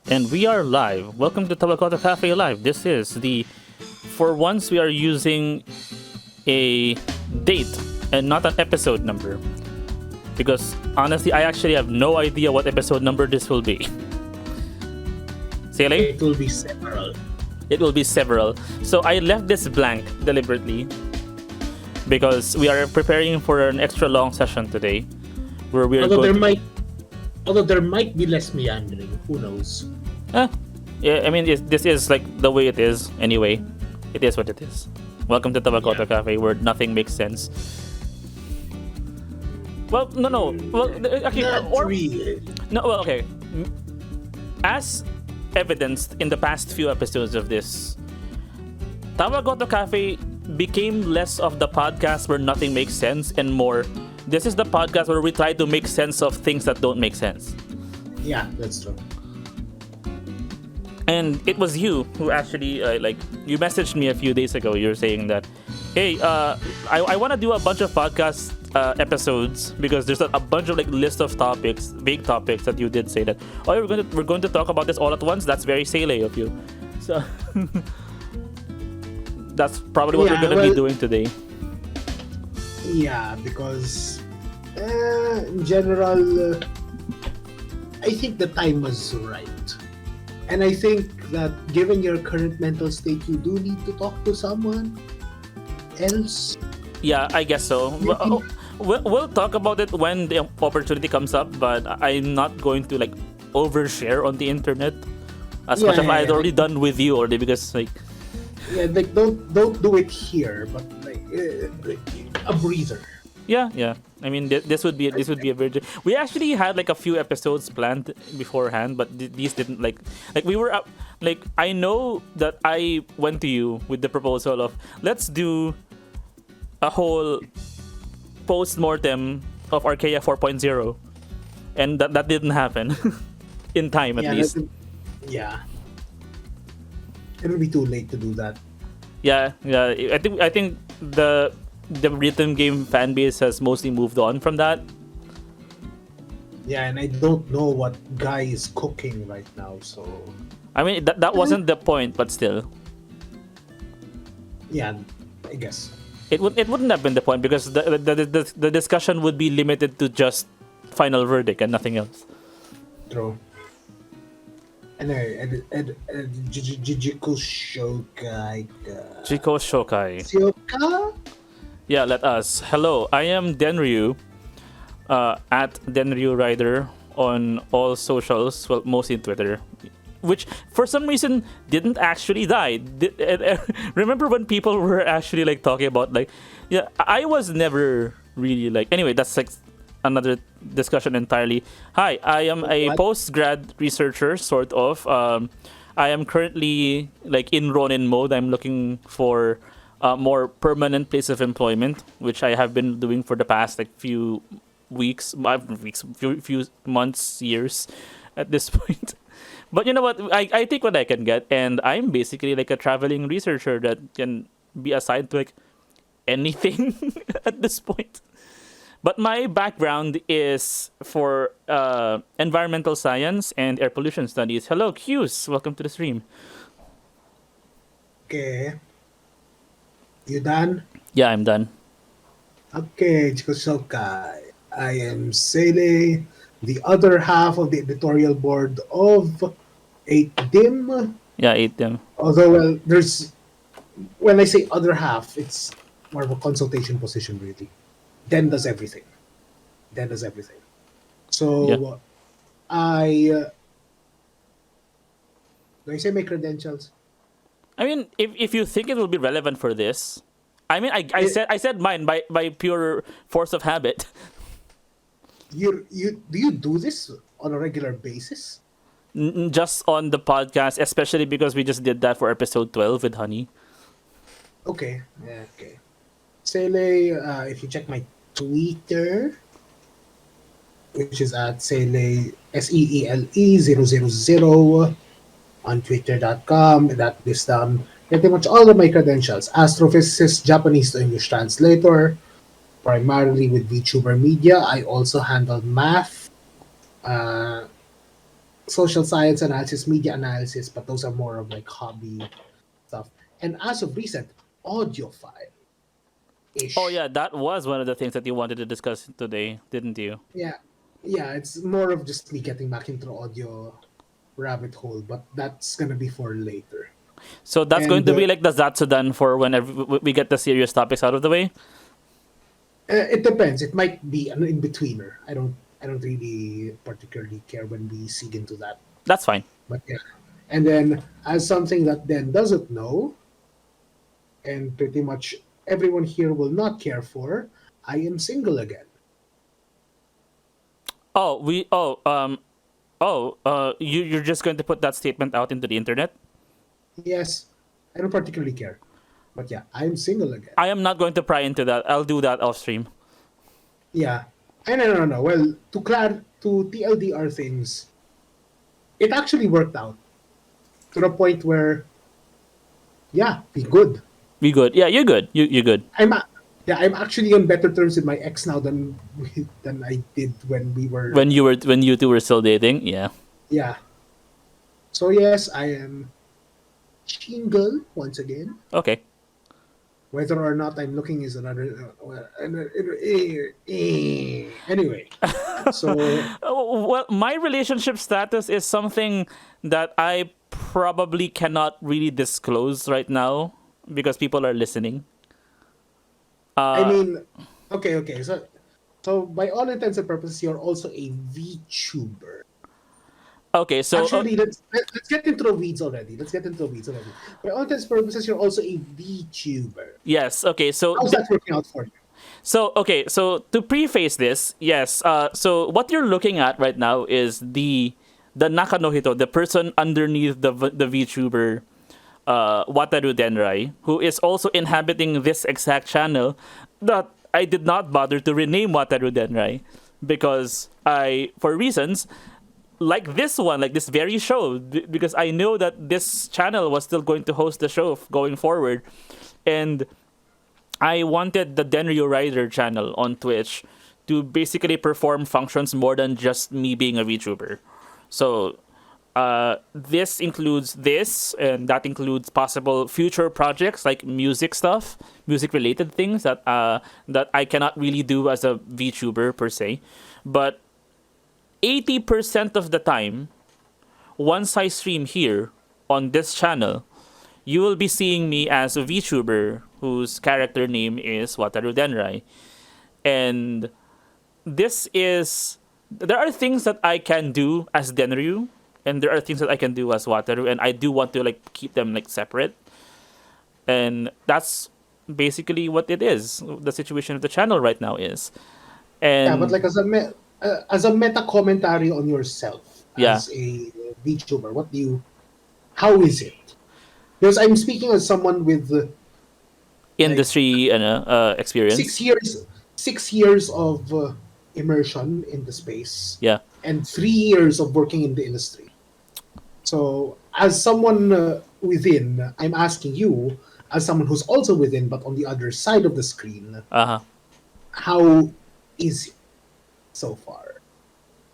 And we are live. Welcome to Tawagoto Café Live. This is for once we are using a date and not an episode number. Because honestly, I actually have no idea what episode number this will be. Seele? It will be several. It will be several. So I left this blank deliberately because we are preparing for an extra long session today where we are Although there might be less meandering, who knows? Yeah, I mean, this is like the way it is anyway. It is what it is. Welcome to Tawagoto Café, where nothing makes sense. Well, no. Well, okay, Really. no. Well, okay. As evidenced in the past few episodes of this, Tawagoto Café became less of the podcast where nothing makes sense and more. This is the podcast where we try to make sense of things that don't make sense. Yeah, that's true. And it was you who actually, you messaged me a few days ago. You're saying that, hey, I want to do a bunch of podcast episodes because there's a bunch of list of topics, big topics that you did say that, oh, we're going to talk about this all at once. That's very Seele of you. So that's probably what we're going to be doing today. Yeah, because in general, I think the time was right. And I think that given your current mental state, you do need to talk to someone else. Yeah, I guess so. We'll talk about it when the opportunity comes up, but I'm not going to overshare on the internet as much as I'd already done with you already because don't do it here, but a breather. Yeah. I mean, this would be a very. We actually had a few episodes planned beforehand, but these didn't we were up. I know that I went to you with the proposal of let's do a whole post-mortem of Archaea 4.0, and that didn't happen in time at least. It'll be too late to do that. Yeah. I think the rhythm game fan base has mostly moved on from that. Yeah, and I don't know what Guy is cooking right now, so I mean that wasn't the point, but still. Yeah, I guess. It wouldn't have been the point because the discussion would be limited to just final verdict and nothing else. True. Anyway, Jijiko Shokai. Jiko Shokai. Sioka? Yeah, let us. Hello, I am Denryu, at Denryu Rider on all socials, well, mostly Twitter, which for some reason didn't actually die. Remember when people were actually talking about I was never really anyway, that's another discussion entirely. Hi, I am a post-grad researcher, sort of. I am currently in Ronin mode. I'm looking for more permanent place of employment, which I have been doing for the past few few months, years at this point. But you know what? I take what I can get, and I'm basically a traveling researcher that can be assigned to anything at this point. But my background is for environmental science and air pollution studies. Hello, Q's. Welcome to the stream. Okay. You done? Yeah, I'm done. Okay, Chikosokai. I am Seele, the other half of the editorial board of 8dim. Yeah, 8dim. Although, when I say other half, it's more of a consultation position, really. Den does everything. So, do I say my credentials? I mean, if you think it will be relevant for this, I mean, I said mine by pure force of habit. Do you do this on a regular basis? Just on the podcast, especially because we just did that for episode 12 with Honey. Okay. Seele, if you check my Twitter, which is at Seele, SEELE000 on twitter.com. That lists down pretty much all of my credentials. Astrophysicist, Japanese to English translator, primarily with VTuber media. I also handle math, social science analysis, media analysis, but those are more of like hobby stuff. And as of recent, audiophile Oh ish. yeah, that was one of the things that you wanted to discuss today, didn't you? Yeah, yeah, it's more of just me getting back into audio rabbit hole, but that's gonna be for later. So that's going And to be like the Zatsudan for whenever we get the serious topics out of the way. it depends. It might be an in betweener. I don't really particularly care when we sig into that. That's fine. But yeah. And then as something that Den doesn't know, and pretty much everyone here will not care for, I am single again. Oh, you're just going to put that statement out into the internet? Yes, I don't particularly care. But yeah, I'm single again. I am not going to pry into that. I'll do that off stream. Yeah. And no. Well, to TLDR things, it actually worked out to the point where, yeah, be good. We good. Yeah, you're good. You're good. I'm actually on better terms with my ex now than I did when we were. When you two were still dating. Yeah. Yeah. So yes, I am single once again. Okay. Whether or not I'm looking is another. Anyway, so Well, my relationship status is something that I probably cannot really disclose right now because people are listening. I mean, okay. So by all intents and purposes, you're also a VTuber. Okay, so Actually, let's get into the weeds already. By all intents and purposes, you're also a VTuber. yes. Okay, so How's that working out for you? So to preface this, yes. So what you're looking at right now is the Nakanohito, the person underneath the VTuber, Wataru Denrai, who is also inhabiting this exact channel that I did not bother to rename Wataru Denrai because for reasons like this one, like this very show, because I know that this channel was still going to host the show going forward, and I wanted the Denryu Rider channel on Twitch to basically perform functions more than just me being a VTuber. So this includes this, and that includes possible future projects like music stuff, music related things that I cannot really do as a VTuber per se. But 80% of the time, once I stream here on this channel, you will be seeing me as a VTuber whose character name is Wataru Denrai. And there are things that I can do as Denryu, and there are things that I can do as Wataru, and I do want to like keep them like separate. And that's basically what it is. The situation of the channel right now is. And Yeah, but like as a meta commentary on yourself yeah, as a VTuber, how is it? Because I'm speaking as someone with like industry and experience. 6 years, 6 years of immersion in the space, Yeah. and 3 years of working in the industry. So, as someone within, I'm asking you, as someone who's also within, but on the other side of the screen, Uh-huh. how is it so far?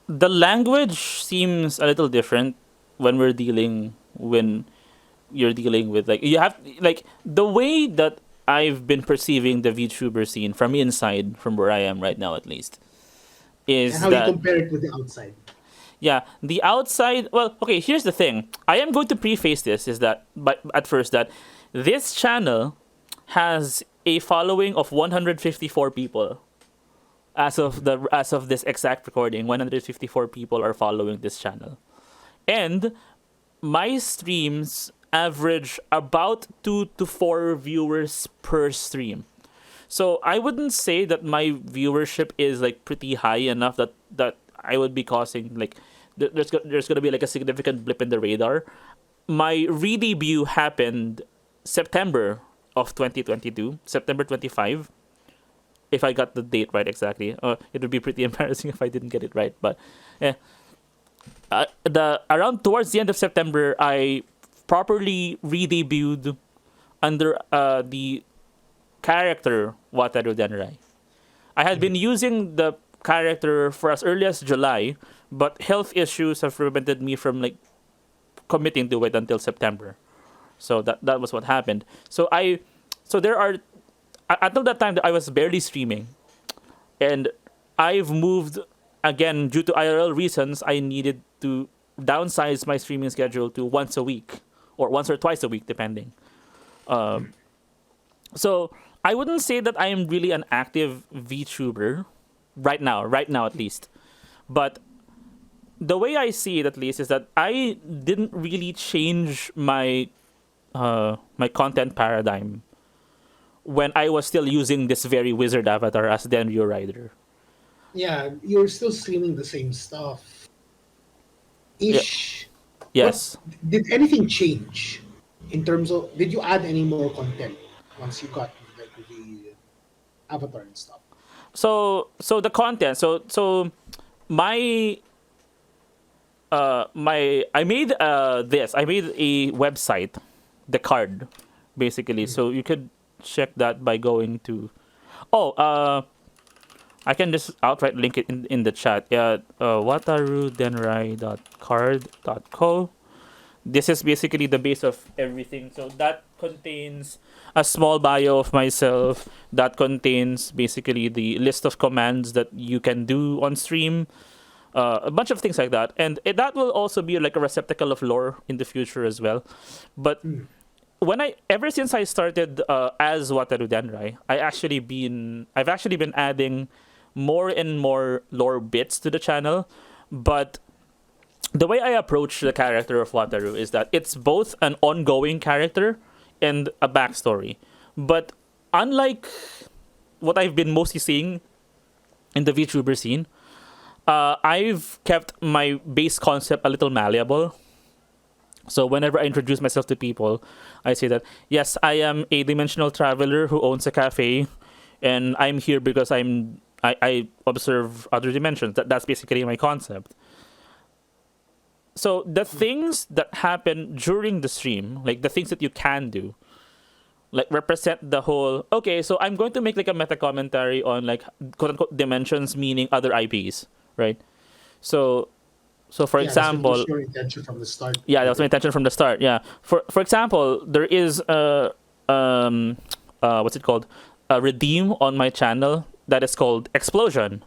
The language seems a little different when you're dealing with like you have like the way that I've been perceiving the VTuber scene from inside, from where I am right now at least, And is how you that compare it with the outside? yeah, the outside. Well, okay. Here's the thing. I am going to preface this is that, but at first that this channel has a following of 154 people. As of this exact recording, 154 people are following this channel, and my streams average about 2 to 4 viewers per stream. So I wouldn't say that my viewership is like pretty high enough that I would be causing like there's gonna be like a significant blip in the radar. My re-debut happened September of 2022, September 25. If I got the date right exactly, it would be pretty embarrassing if I didn't get it right. But yeah, the around towards the end of September, I properly re-debuted under the character Wataru Denrai. I had been using the character for as early as July, but health issues have prevented me from like committing to it until September. So that was what happened. So there are until that time I was barely streaming, and I've moved again due to IRL reasons. I needed to downsize my streaming schedule to once a week or once or twice a week, depending. So I wouldn't say that I am really an active VTuber right now at least. But the way I see it, at least, is that I didn't really change my my content paradigm when I was still using this very wizard avatar as Denryu Rider. Yeah, you're still streaming the same stuff. Ish. Yes. But did anything change in terms of, did you add any more content once you got like the avatar and stuff? So the content. So my I made this. I made a website, the card, basically. So you could check that by going to. I can just outright link it in the chat. Yeah, wataru.denrai.card.co. This is basically the base of everything. So that contains a small bio of myself. That contains basically the list of commands that you can do on stream. A bunch of things like that. And that will also be like a receptacle of lore in the future as well. But ever since I started as Wataru Denrai, I've actually been adding more and more lore bits to the channel. But the way I approach the character of Wataru is that it's both an ongoing character and a backstory. But unlike what I've been mostly seeing in the VTuber scene, I've kept my base concept a little malleable. So whenever I introduce myself to people, I say that, yes, I am a dimensional traveler who owns a cafe, and I'm here because I observe other dimensions. That's basically my concept. So the things that happen during the stream, like the things that you can do, like represent the whole. Okay, so I'm going to make like a meta commentary on like quote unquote dimensions, meaning other IPs, right? So for example, that was your intention from the start. Yeah, that was my intention from the start. Yeah, for example, there is what's it called? A redeem on my channel that is called Explosion.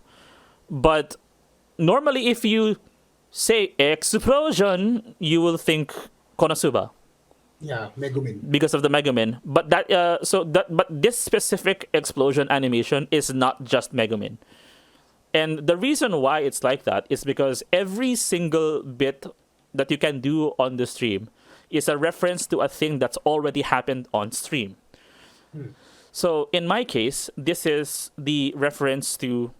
But normally, if you say Explosion, you will think Konosuba. Yeah, Megumin. Because of the Megumin. But but this specific explosion animation is not just Megumin. And the reason why it's like that is because every single bit that you can do on the stream is a reference to a thing that's already happened on stream. So in my case, this is the reference to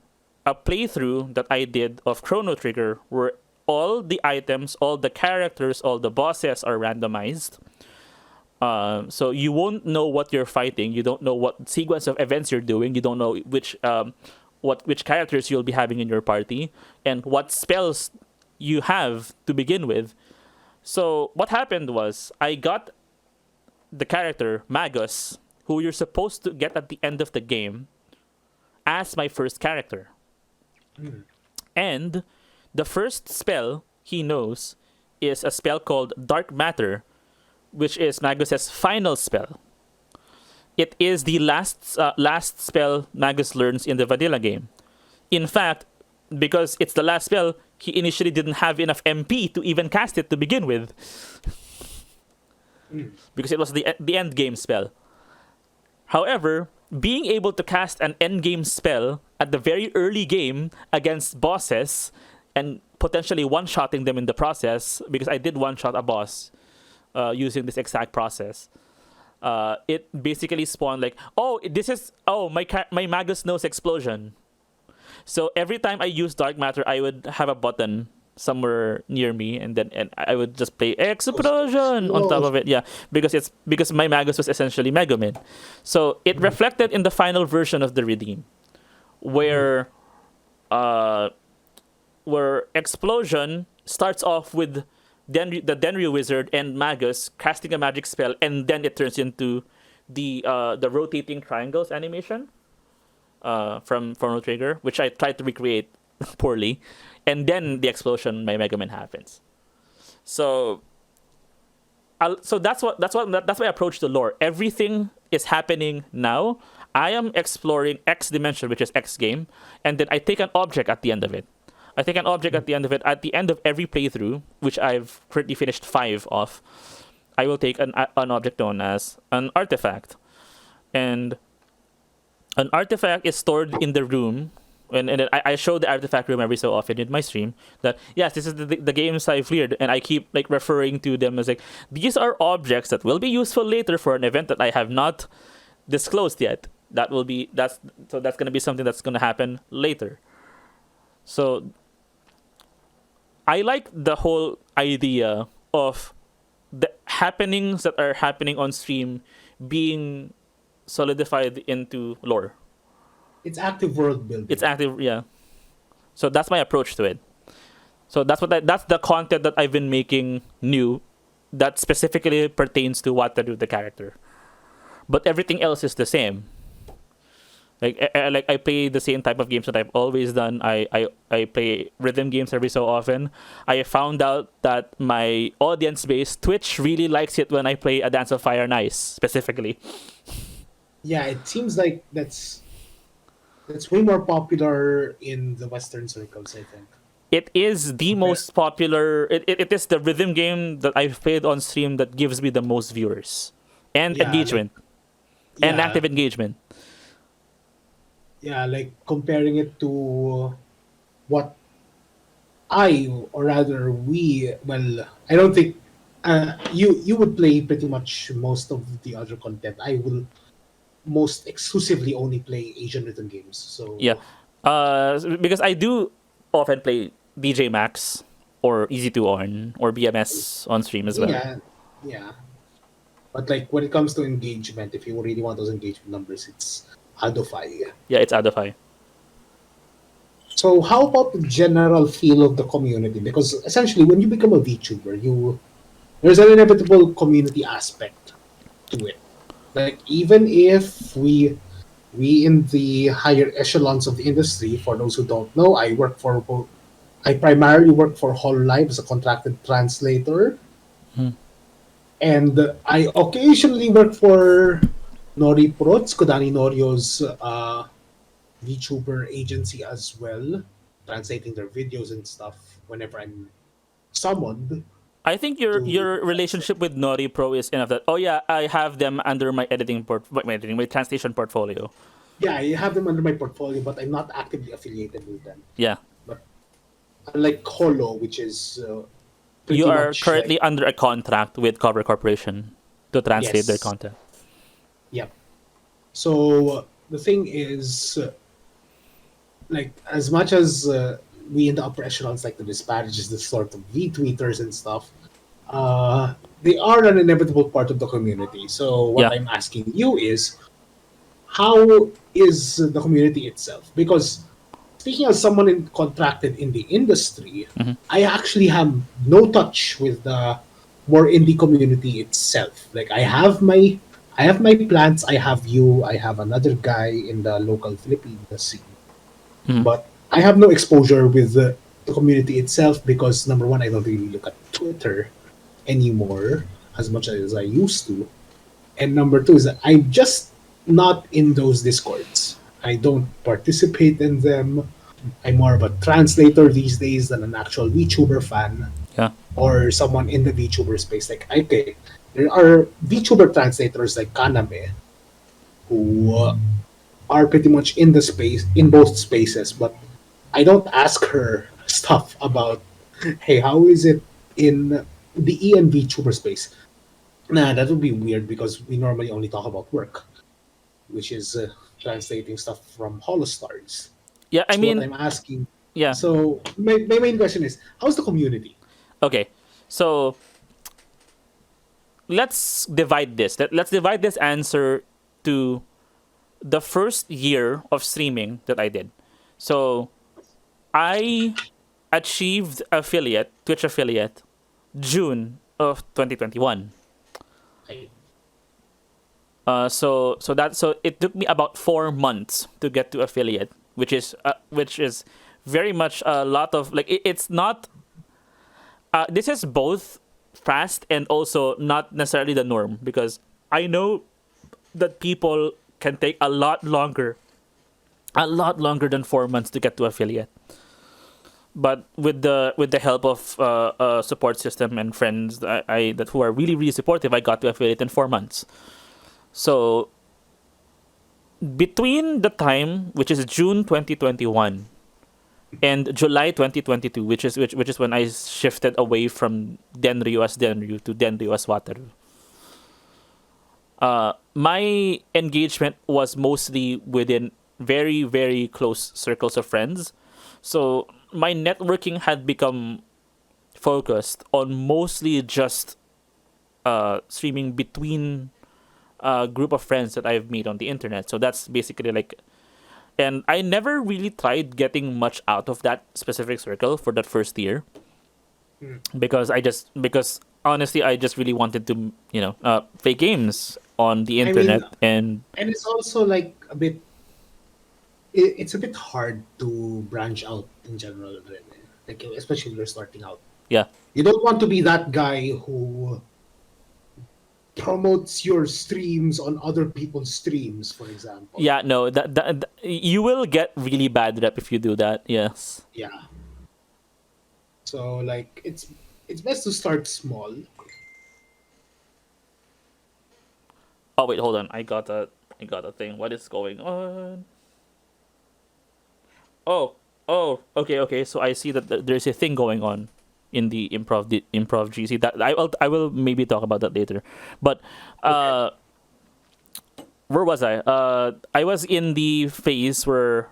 a playthrough that I did of Chrono Trigger, where all the items, all the characters, all the bosses are randomized. So you won't know what you're fighting. You don't know what sequence of events you're doing. You don't know which characters you'll be having in your party and what spells you have to begin with. So what happened was I got the character Magus, who you're supposed to get at the end of the game, as my first character. And the first spell he knows is a spell called Dark Matter, which is Magus's final spell. It is the last spell Magus learns in the vanilla game. In fact, because it's the last spell, he initially didn't have enough MP to even cast it to begin with. Because it was the end game spell. However, being able to cast an end game spell at the very early game against bosses and potentially one-shotting them in the process, because I did one-shot a boss using this exact process. It basically spawned like, my Magus knows explosion. So every time I use Dark Matter, I would have a button somewhere near me, and I would just play Explosion on top of it. Yeah, because my Magus was essentially Megumin. So it reflected in the final version of the redeem, where Explosion starts off with the Denryu wizard and Magus casting a magic spell, and then it turns into the rotating triangles animation. from Chrono Trigger, which I tried to recreate poorly, and then the explosion by Mega Man happens. So, so that's my approach to lore. Everything is happening now. I am exploring X dimension, which is X game, and then I take an object at the end of it. I take an object at the end of it. At the end of every playthrough, which I've currently finished 5 of, I will take an object known as an artifact, and an artifact is stored in the room. And then I show the artifact room every so often in my stream that yes, this is the games I've cleared, and I keep like referring to them as like these are objects that will be useful later for an event that I have not disclosed yet. That's gonna be something that's gonna happen later. So I like the whole idea of the happenings that are happening on stream being solidified into lore. It's active world building. It's active, yeah. So that's my approach to it. So that's the content that I've been making new, that specifically pertains to Wataru the character. But everything else is the same. Like I play the same type of games that I've always done. I play rhythm games every so often. I found out that my audience base, Twitch, really likes it when I play A Dance of Fire and Ice specifically. Yeah, it seems like that's way more popular in the Western circles, I think. It is the most popular. It is the rhythm game that I've played on stream that gives me the most viewers and engagement and active engagement. Yeah, like comparing it to what or rather we, well, I don't think you would play pretty much most of the other content. I will most exclusively only play Asian rhythm games. So yeah, because I do often play DJ Max or Easy2On or BMS on stream as well. Yeah. But like when it comes to engagement, if you really want those engagement numbers, it's Adofy. Yeah, it's Adofy. So how about the general feel of the community? Because essentially, when you become a VTuber, there's an inevitable community aspect to it. Like even if we in the higher echelons of the industry, for those who don't know, I primarily work for Hololive as a contracted translator, and I occasionally work for Nori Prots, Kodani Norio's VTuber agency as well, translating their videos and stuff whenever I'm summoned. I think your relationship with Nori Pro is enough that I have them under my my translation portfolio. Yeah, I have them under my portfolio, but I'm not actively affiliated with them. Yeah. But unlike Holo, which is you are currently under a contract with Cover Corporation to translate their content. Yep. So the thing is, like as much as we in the upper echelons like to disparage the sort of V-tweeters and stuff, they are an inevitable part of the community. So what I'm asking you is, how is the community itself? Because speaking as someone contracted in the industry, I actually have no touch with the more indie community itself. Like I have my plants, I have you, I have another guy in the local Philippine scene. But I have no exposure with the community itself because number one, I don't really look at Twitter anymore as much as I used to. And number two is that I'm just not in those discords. I don't participate in them. I'm more of a translator these days than an actual VTuber fan. Yeah. Or someone in the VTuber space. Like, okay, there are VTuber translators like Kaname who are pretty much in both spaces, but I don't ask her stuff about, hey, how is it in the ENVTuber space? Nah, that would be weird because we normally only talk about work, which is translating stuff from Holostars. Yeah, I mean, what I'm asking. Yeah. So my main question is, how's the community? Okay, so let's divide this. Let's divide this answer to the first year of streaming that I did. So I achieved Twitch affiliate, June of 2021. So it took me about 4 months to get to affiliate, which is very much a lot of like it's not. This is both fast and also not necessarily the norm, because I know that people can take a lot longer than 4 months to get to affiliate. But with the help of a support system and friends that who are really really supportive, I got to affiliate in 4 months. So between the time, which is June 2021 and July 2022, which is when I shifted away from Denryu as Denryu to Denryu as Wataru, my engagement was mostly within very very close circles of friends. So my networking had become focused on mostly just streaming between a group of friends that I've met on the internet. So that's basically like, and I never really tried getting much out of that specific circle for that first year, because honestly I just really wanted to play games on the I mean, internet. And and it's also like a bit. It's a bit hard to branch out in general, really. Like especially if you're starting out. yeah, You don't want to be that guy who promotes your streams on other people's streams, for example. yeah, no, that you will get really bad rep if you do that. Yes. Yeah. So like it's best to start small. Oh wait, hold on. I got a thing. What is going on? Okay. So I see that there's a thing going on in the improv GC. That I will maybe talk about that later. But where was I? I was in the phase where.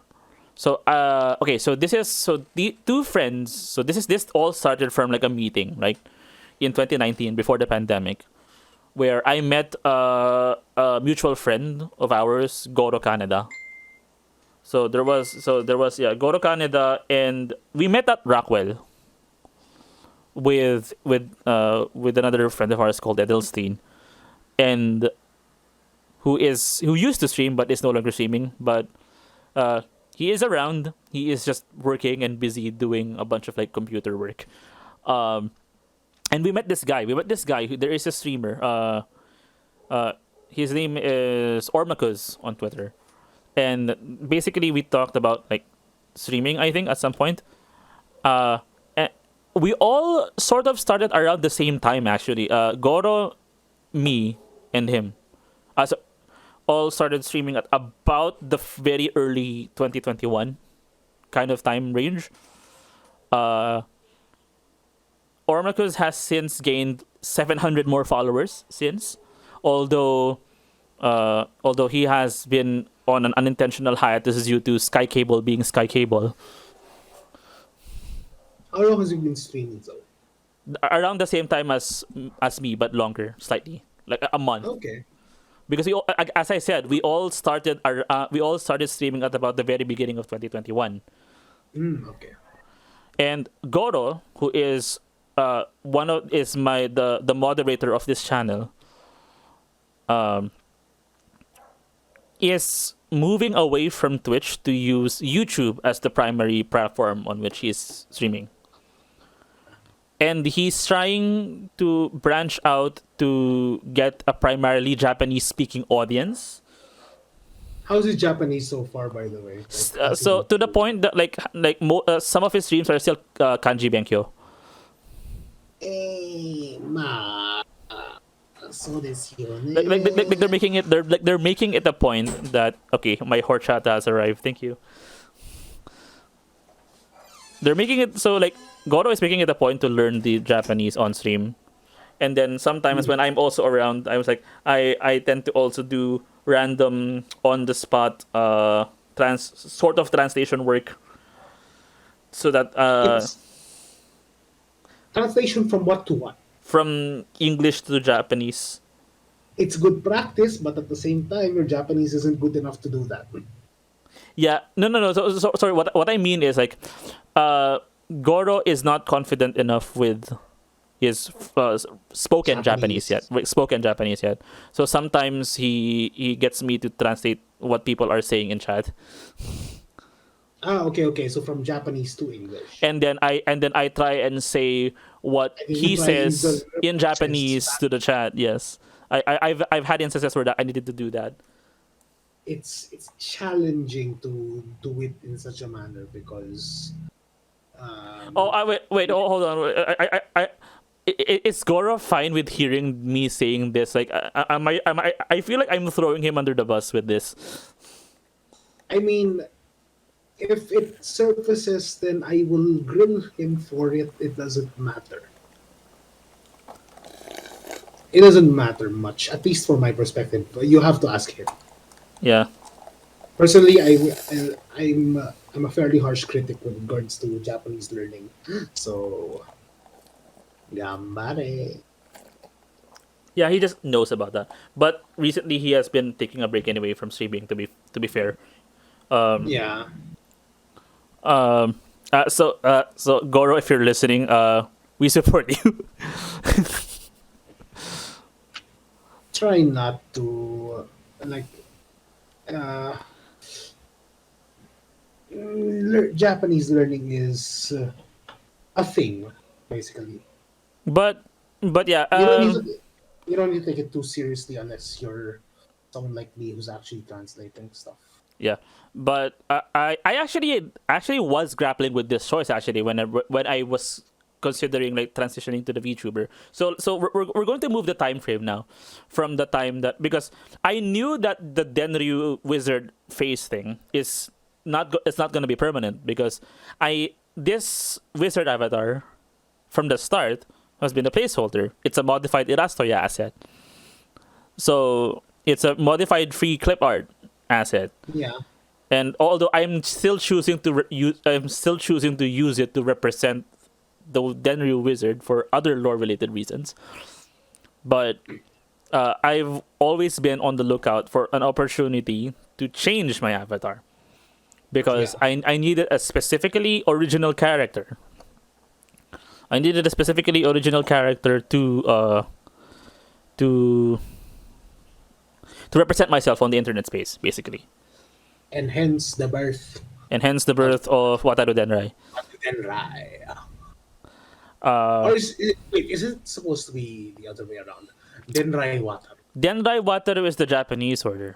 So okay. So the two friends. So this all started from like a meeting, right, in 2019 before the pandemic, where I met a mutual friend of ours, Goro Kaneda. So there was Goro Kaneda, and we met at Rockwell with another friend of ours called Edelstein, and who used to stream but is no longer streaming. But he is around. He is just working and busy doing a bunch of like computer work. And we met this guy. There is a streamer. His name is Ormakuz on Twitter. And basically, we talked about like streaming, I think, at some point. And we all sort of started around the same time, actually. Goro, me, and him. So all started streaming at about the very early 2021 kind of time range. Ormacus has since gained 700 more followers since, although he has been on an unintentional hiatus due to Sky Cable being Sky Cable. How long has he been streaming though? Around the same time as me, but longer, slightly, like a month. Okay. Because as I said, we all started streaming at about the very beginning of 2021. Okay. And Goro, who is the moderator of this channel, is moving away from Twitch to use YouTube as the primary platform on which he's streaming. And he's trying to branch out to get a primarily Japanese-speaking audience. How's his Japanese so far, by the way? So to the point that some of his streams are still kanji benkyo. So They're making it. They're making it a point that okay, my horchata has arrived. Thank you. They're making it so like Goro is making it a point to learn the Japanese on stream, and then sometimes when I'm also around, I was like I tend to also do random on the spot translation work, so that translation from what to what? From English to Japanese. It's good practice, but at the same time, your Japanese isn't good enough to do that. Yeah, no. So sorry. What I mean is like, Goro is not confident enough with is spoken Japanese yet. Spoken Japanese yet. So sometimes he gets me to translate what people are saying in chat. Okay. So from Japanese to English. And then I try and say what he says in Japanese to the chat. Yes. I've had instances where that I needed to do that. It's challenging to do it in such a manner because Wait, hold on. Is Goro fine with hearing me saying this? Like, I feel like I'm throwing him under the bus with this. I mean, if it surfaces, then I will grill him for it. It doesn't matter. It doesn't matter much, at least from my perspective. You have to ask him. Yeah. Personally, I'm a fairly harsh critic with regards to Japanese learning. So, gambare. Yeah, he just knows about that. But recently, he has been taking a break anyway from streaming. To be fair. Yeah. So Goro, if you're listening, we support you. Try not to Japanese learning is a thing, basically. But yeah, you don't need to take it too seriously unless you're someone like me who's actually translating stuff. yeah. But I actually was grappling with this choice actually when I was considering like transitioning to the VTuber. So we're going to move the time frame now from the time that, because I knew that the Denryu wizard face thing is it's not going to be permanent, because this wizard avatar from the start has been a placeholder. It's a modified Illustoria asset. So it's a modified free clip art asset. Yeah. And although I'm still choosing to use it to represent the Denryu wizard for other lore related reasons, but I've always been on the lookout for an opportunity to change my avatar, because I needed a specifically original character. I needed a specifically original character to represent myself on the internet space, basically. And hence the birth of Wataru Denrai. Denrai. Uh, Is it supposed to be the other way around? Denrai Wataru. Denrai Wataru is the Japanese order.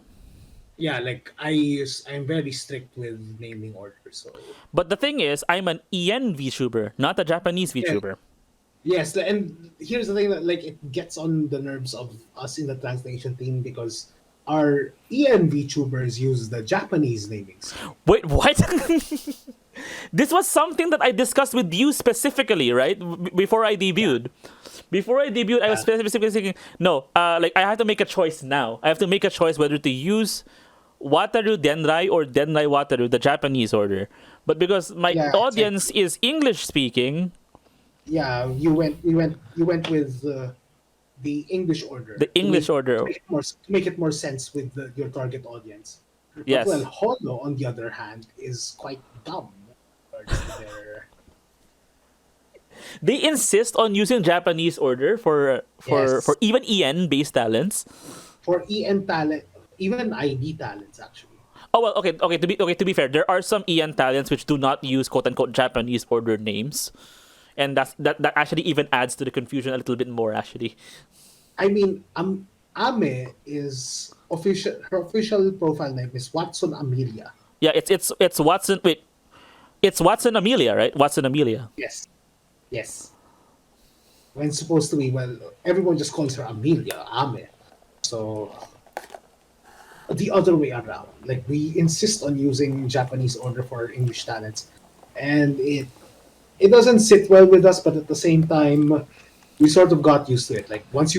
Yeah, like I'm very strict with naming orders. So. But the thing is, I'm an ENVTuber, not a Japanese VTuber. Yes, and here's the thing that like it gets on the nerves of us in the translation team because our ENVTubers use the Japanese namings. Wait, what? This was something that I discussed with you specifically, right? Before I debuted. Before I debuted, I was specifically thinking, no, like I have to make a choice now. I have to make a choice whether to use Wataru Denrai or Denrai Wataru, the Japanese order. But because my audience is English speaking, you went with the English order. The English order. To make it more sense with your target audience. Yes. But, well, Holo, on the other hand, is quite dumb. They insist on using Japanese order for even EN based talents. For EN talent, even ID talents actually. Oh well, okay. To be fair, there are some EN talents which do not use quote unquote Japanese order names, and that actually even adds to the confusion a little bit more. Actually, I mean, Ame is official. Her official profile name is Watson Amelia. Yeah, it's Watson. Wait, it's Watson Amelia, right? Watson Amelia. Yes. When supposed to be, well, everyone just calls her Amelia, Ame. So the other way around. Like we insist on using Japanese order for English talents, and it doesn't sit well with us. But at the same time, we sort of got used to it. Like once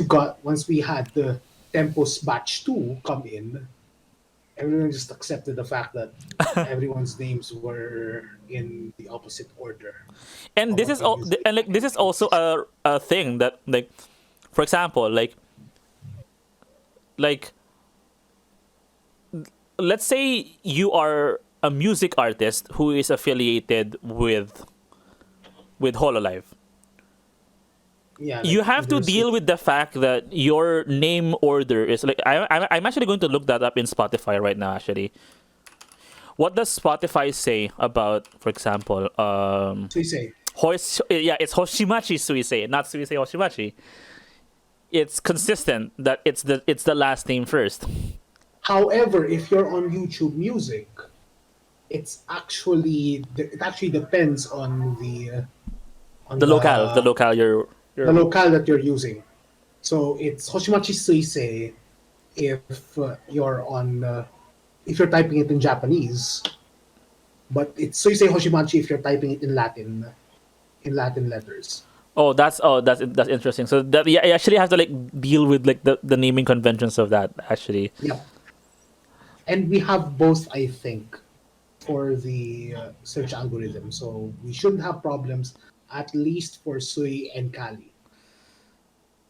we had the Tempos Batch 2 come in, everyone just accepted the fact that everyone's names were in the opposite order. And this is this is also a thing that, like, for example, like let's say you are a music artist who is affiliated with Hololive. Yeah, you like have to there's deal with the fact that your name order is like I'm actually going to look that up in Spotify right now. Actually, what does Spotify say about, for example, so you say. yeah, it's Hoshimachi Suisei, not Suisei Hoshimachi. It's consistent that it's the last name first. However, if you're on YouTube Music, it actually depends on The locale the you're locale that you're using. So it's Hoshimachi Suisei if if you're typing it in Japanese, but it's Suisei Hoshimachi if you're typing it in Latin letters. that's interesting. So that, yeah, I actually have to like deal with like the naming conventions of that actually. Yep. And we have both, I think, for the search algorithm. So we shouldn't have problems, at least for Sui and Kali.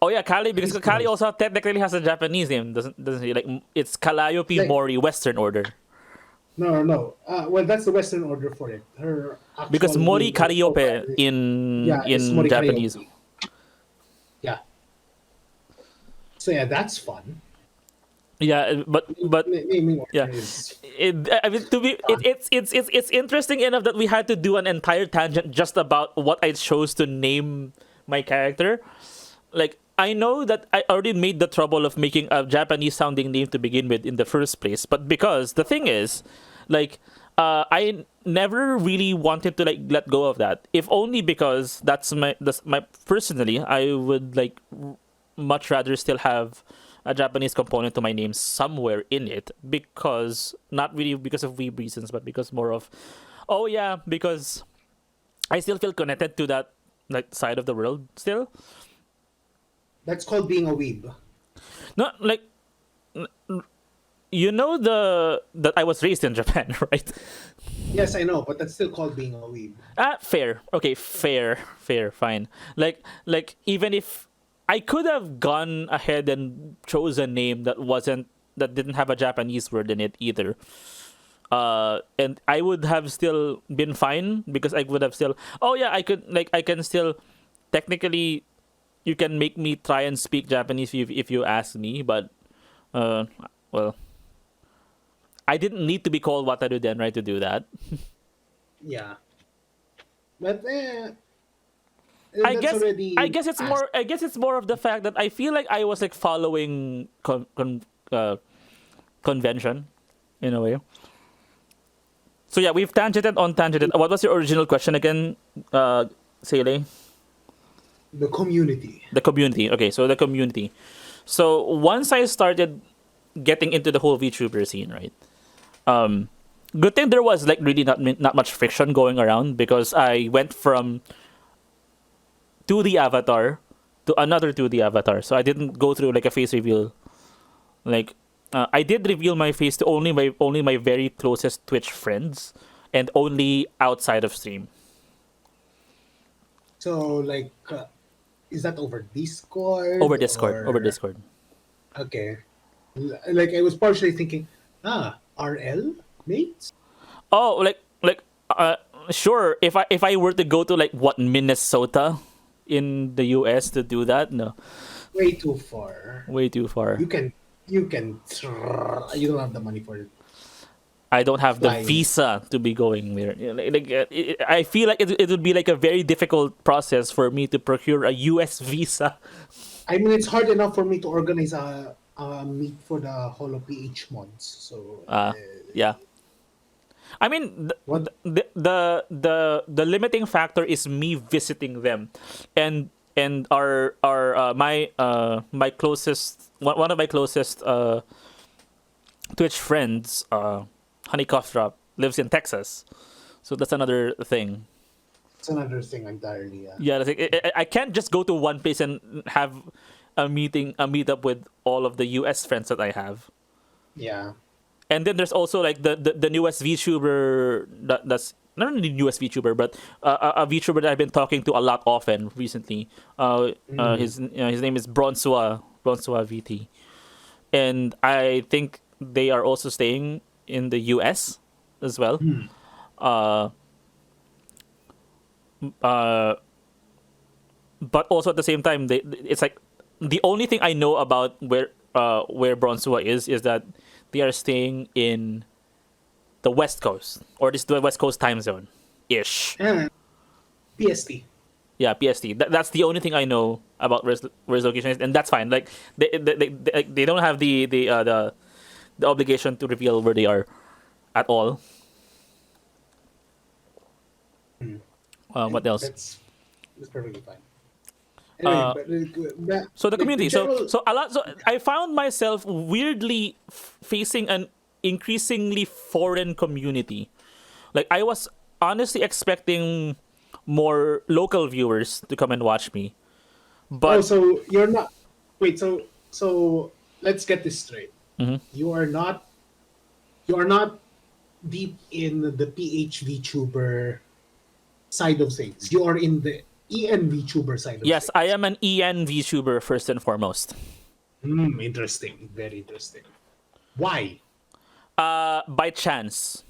Oh yeah, Kali, At because least for Kali those. also technically has a Japanese name, doesn't he? Like it's Calliope Like, Mori Western Order. no, no, no. Well, that's the Western order for it. Her Because actual Mori name, her Calliope profile, in yeah, is Mori Japanese. Karaoke. Yeah. So yeah, that's fun. Yeah, but Naming yeah, order is I mean, to be fun. it's interesting enough that we had to do an entire tangent just about what I chose to name my character. Like I know that I already made the trouble of making a Japanese sounding name to begin with in the first place, but because the thing is, like, I never really wanted to like let go of that. If only because that's my personally, I would like much rather still have a Japanese component to my name somewhere in it, because not really because of weeb reasons, but because more of, oh yeah, because I still feel connected to that like side of the world still. That's called being a weeb. Not like, the that I was raised in Japan, right? Yes, I know, but that's still called being a weeb. Fair. Okay, fair, fine. Like even if I could have gone ahead and chose a name that didn't have a Japanese word in it either. And I would have still been fine because I would have still, oh yeah, I can still technically, you can make me try and speak Japanese if you ask me, but uh well, I didn't need to be called Wataru Denrai to do that. Yeah, but I that's guess I already guess it's past. more I guess it's more of the fact that I feel like I was like following convention in a way. So yeah, we've tangented on tangented. What was your original question again, Seele? The community. The community. Okay, so the community. So once I started getting into the whole VTuber scene, right? Good thing there was like really not much friction going around, because I went from 2D avatar to another 2D avatar. So I didn't go through like a face reveal. Like I did reveal my face to only my very closest Twitch friends, and only outside of stream. So like, is that over Discord Over Discord. Over or Discord. okay? Like I was partially thinking, RL mates. Oh, sure. If I were to go to like what, Minnesota in the US to do that, no, Way too far. way too far. You don't have the money for it. I don't have the Flying. visa to be going there. I feel like it would be like a very difficult process for me to procure a US visa. I mean, it's hard enough for me to organize a meet for the Holo PH mods. So Yeah. I mean, what? the limiting factor is me visiting them, and our my closest one of my closest Twitch friends, Honey Cough Drop, lives in Texas, so that's another thing. It's another thing entirely. Yeah. Yeah, that's like, I can't just go to one place and have a meetup with all of the US friends that I have. Yeah. And then there's also like the newest VTuber that's not only the newest VTuber, but a VTuber that I've been talking to a lot often recently. His name is Bronsua VT, and I think they are also staying in the US as well. Uh, uh, but also at the same time, it's like the only thing I know about where Bronzua is that they are staying in the West Coast, or this the West Coast time zone ish. PST. Yeah, PST. That's the only thing I know about where his location is, and that's fine. Like they don't have the obligation to reveal where they are at all. What else? That's perfectly fine. Anyway, So the community. general- So a lot. So I found myself weirdly facing an increasingly foreign community. Like I was honestly expecting more local viewers to come and watch me, but so you're not. Wait, so let's get this straight. Mhm. You are not deep in the PHVTuber side of things. You are in the ENVTuber side of yes, things. I am an ENVTuber first and foremost. Interesting. Very interesting. Why? By chance.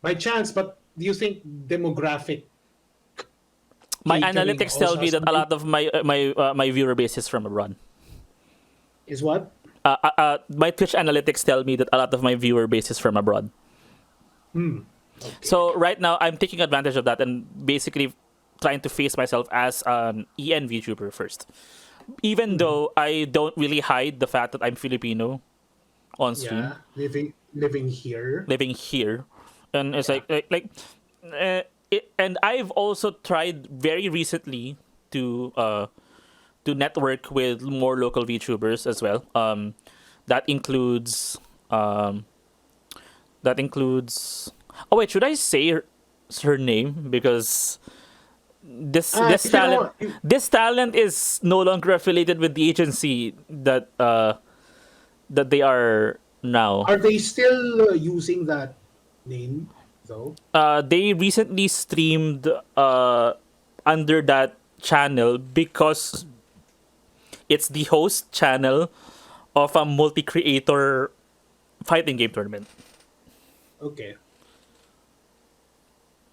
By chance, but do you think demographic? My catering analytics also tell me has that a lot of my viewer base is from abroad. Is what? My Twitch analytics tell me that a lot of my viewer base is from abroad. Okay. So right now I'm taking advantage of that and basically trying to face myself as an ENVTuber first. Even though I don't really hide the fact that I'm Filipino on stream, living here. living here, and it's and I've also tried very recently to network with more local VTubers as well. That includes that includes. Oh wait, should I say her name because this talent is no longer affiliated with the agency that they are now. Are they still using that name though? They recently streamed under that channel because it's the host channel of a multi-creator fighting game tournament. Okay.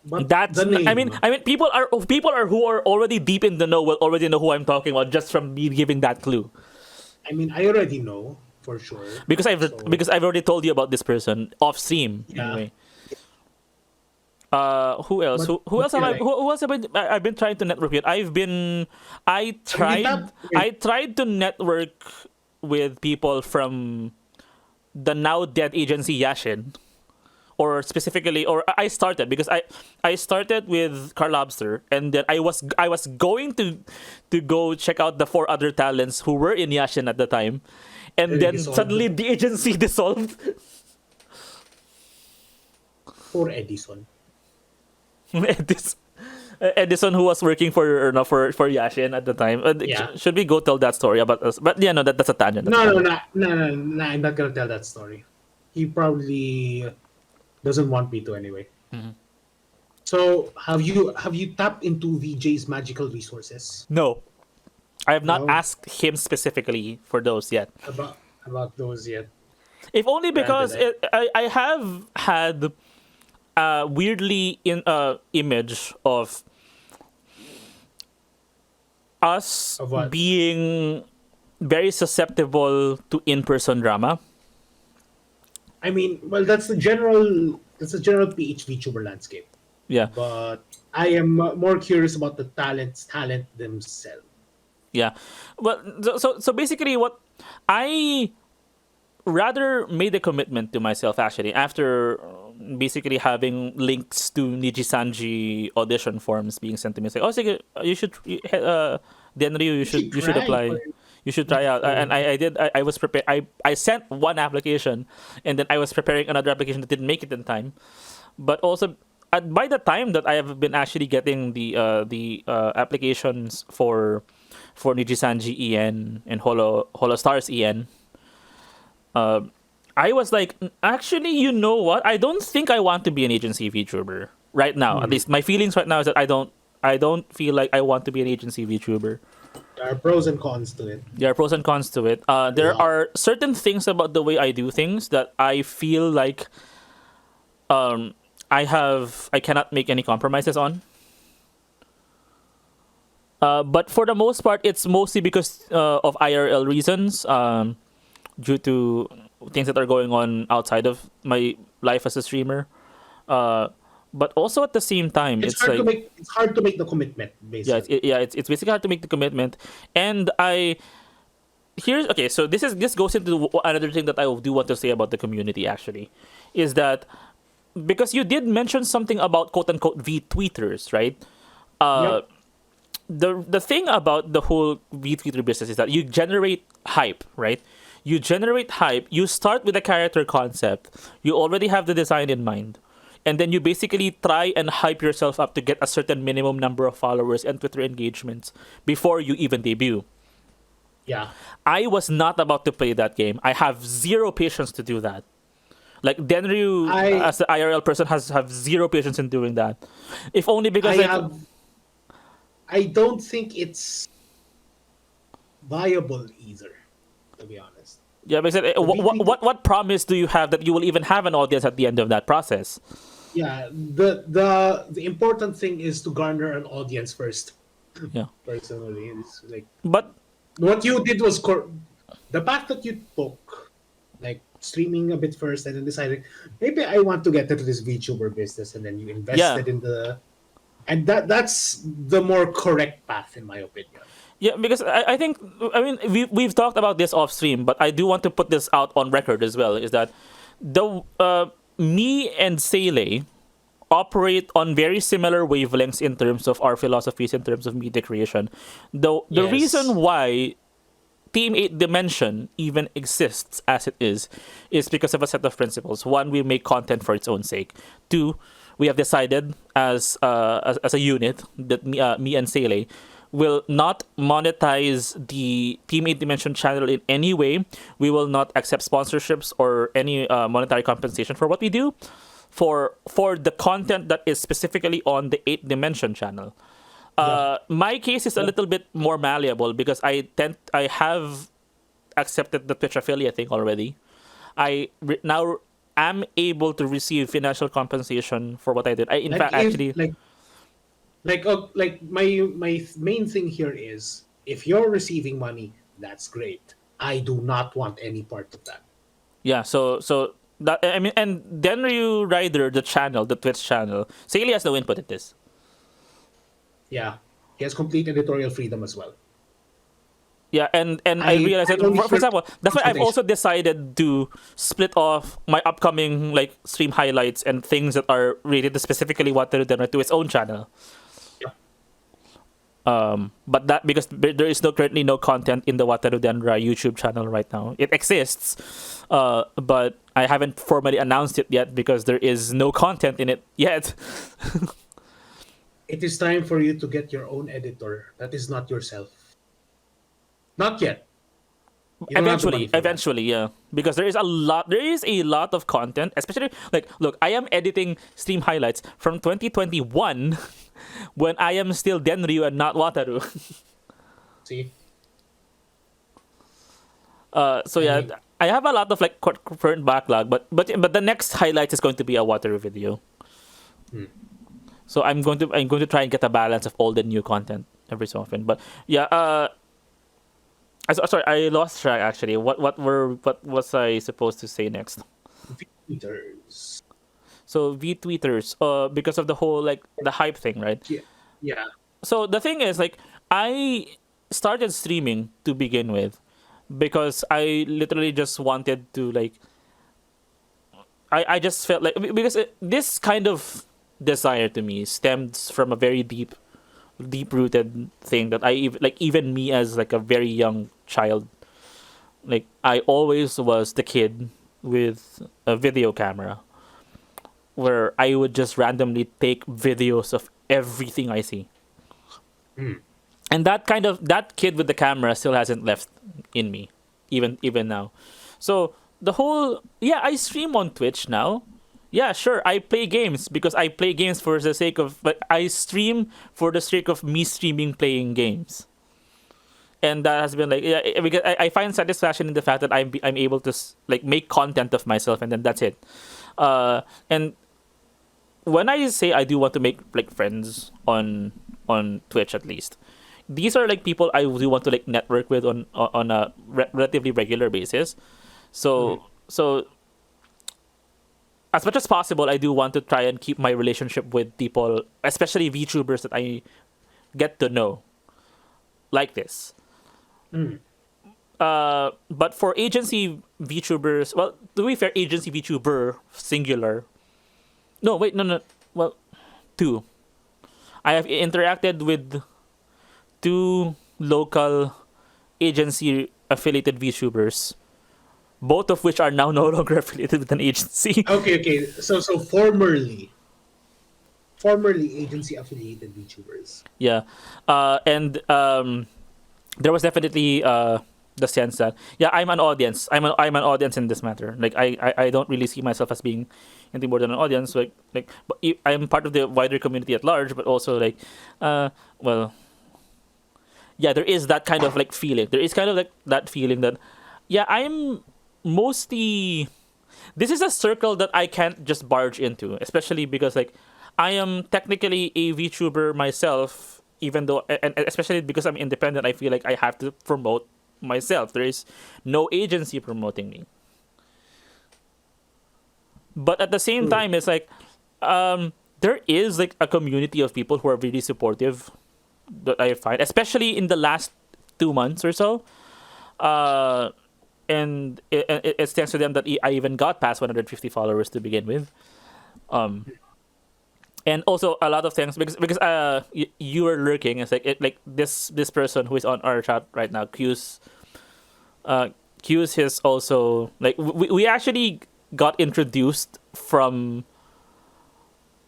But That's the name. I mean people are who are already deep in the know will already know who I'm talking about just from me giving that clue. I mean, I already know for sure. Because I've already told you about this person off stream Yeah. anyway. Who else? But- Who else have but who else have I've been trying to network with? I tried to network with people from the now dead agency Yashin. Or specifically, or I started because I started with Carl Lobster, and then I was going to go check out the 4 other talents who were in Yashin at the time, and then dissolved. suddenly the agency dissolved. Or Edison. Edison, who was working for Yashin at the time. Yeah. Should we go tell that story about us? But yeah, no, that's a tangent. No, I'm not gonna tell that story. He probably doesn't want me to anyway. Mhm. So have you tapped into VJ's magical resources No, I have not No. asked him specifically for those yet. about those yet? If only because Granted, I have had a weirdly image of us Of what? being very susceptible to in-person drama. I mean, well, that's the general PHVTuber landscape. Yeah, But I am more curious about the talent themselves. yeah. Well, so basically, what I rather made a commitment to myself actually after basically having links to Nijisanji audition forms being sent to me. It's like, oh, sige, Denryu, you should try apply. for- You should try out. And I did. I was prepared. I sent one application, and then I was preparing another application that didn't make it in time. But also, by the time that I have been actually getting the applications for Nijisanji EN and Holo Stars EN, I was like, actually, you know what? I don't think I want to be an agency VTuber right now. At least my feelings right now is that I don't feel like I want to be an agency VTuber. There are pros and cons to it. There are pros and cons to it. There Yeah. are certain things about the way I do things that I feel like I cannot make any compromises on. But for the most part, it's mostly because of IRL reasons, due to things that are going on outside of my life as a streamer. Uh, but also at the same time, it's like, It's hard to make the commitment, yeah, basically. it's basically hard to make the commitment. And here's okay. So this goes into another thing that I do want to say about the community. Actually, is that because you did mention something about quote unquote VTweeters, right? Uh, Yep. the thing about the whole VTuber business is that you generate hype, right? You generate hype. You start with a character concept. You already have the design in mind, and then you basically try and hype yourself up to get a certain minimum number of followers and Twitter engagements before you even debut. Yeah. I was not about to play that game. I have zero patience to do that. Like Denryu, I as the IRL person, has have zero patience in doing that. If only because I like, have. I don't think it's viable either, to be honest. yeah, because The VT, what promise do you have that you will even have an audience at the end of that process? yeah, the important thing is to garner an audience first. Yeah, Personally, it's like but what you did was the path that you took, like streaming a bit first and then deciding maybe I want to get into this VTuber business, and then you yeah, invested in the and that's the more correct path in my opinion. yeah, because I think I mean we've talked about this off stream, but I do want to put this out on record as well. Is that the me and Seele operate on very similar wavelengths in terms of our philosophies in terms of media creation. The Yes. reason why Team 8 Dimension even exists as it is because of a set of principles. One, we make content for its own sake. Two, we have decided as a unit that me and Seele will not monetize the Team 8 Dimension channel in any way. We will not accept sponsorships or any monetary compensation for what we do for the content that is specifically on the 8 Dimension channel. Yeah. My case is a little bit more malleable because I have accepted the Twitch affiliate thing already. Now am able to receive financial compensation for what I did. I in Like fact if actually like my main thing here is if you're receiving money, that's great. I do not want any part of that. yeah. So that I mean, and Denryu Rider, the channel, the Twitch channel, Sealy has no input in this. Yeah. He has complete editorial freedom as well. Yeah, and I realized I that only for hear example, that's why I've consultation. also decided to split off my upcoming like stream highlights and things that are related to specifically Wataru Denrai to its own channel. Yeah. But that because there is no currently no content in the Wataru Denrai YouTube channel right now. It exists, but I haven't formally announced it yet because there is no content in it yet. It is time for you to get your own editor. That is not yourself. Not yet. You don't have the money for that. Eventually, yeah, because there is a lot of content, especially like look, I am editing stream highlights from 2021 when I am still Denryu and not Wataru. See? So I yeah, mean, I have a lot of like current backlog, but the next highlights is going to be a Wataru video. hmm. So I'm going to try and get a balance of all the new content every so often. But yeah, sorry, I lost track actually. What was I supposed to say next? Peters. So VTweeters, because of the whole like the hype thing, right? Yeah. Yeah. So the thing is like I started streaming to begin with because I literally just wanted to like I just felt like because this kind of desire to me stems from a very deep rooted thing that like even me as like a very young child, like I always was the kid with a video camera where I would just randomly take videos of everything I see. Hmm. And that kid with the camera still hasn't left in me even now. So the whole yeah, I stream on Twitch now. Yeah, sure. I play games because I play games for the sake of but I stream for the sake of me streaming playing games. And that has been like yeah because I find satisfaction in the fact that I'm able to like make content of myself and then that's it. And when I say I do want to make like friends on Twitch at least, these are like people I do want to like network with on a relatively regular basis. So as much as possible, I do want to try and keep my relationship with people, especially VTubers that I get to know, like this. But for agency VTubers, well, to be fair, agency VTuber singular. No, wait, no. Well, two. I have interacted with two local agency affiliated VTubers, both of which are now no longer affiliated with an agency. Okay. So formerly agency affiliated VTubers. Yeah, and there was definitely the sense that I'm an audience. I'm an audience in this matter. Like I don't really see myself as being anything more than an audience. Like but I'm part of the wider community at large, but also like well, yeah, there is that kind of like feeling. There is kind of like that feeling that I'm mostly, this is a circle that I can't just barge into, especially because like I am technically a VTuber myself, even though, and especially because I'm independent, I feel like I have to promote myself. There is no agency promoting me. But at the same time, it's like there is like a community of people who are really supportive that I find, especially in the last 2 months or so. And it's thanks to them that I even got past 150 followers to begin with. And also a lot of things because you were lurking. It's like this person who is on our chat right now, Q's is also like we actually got introduced from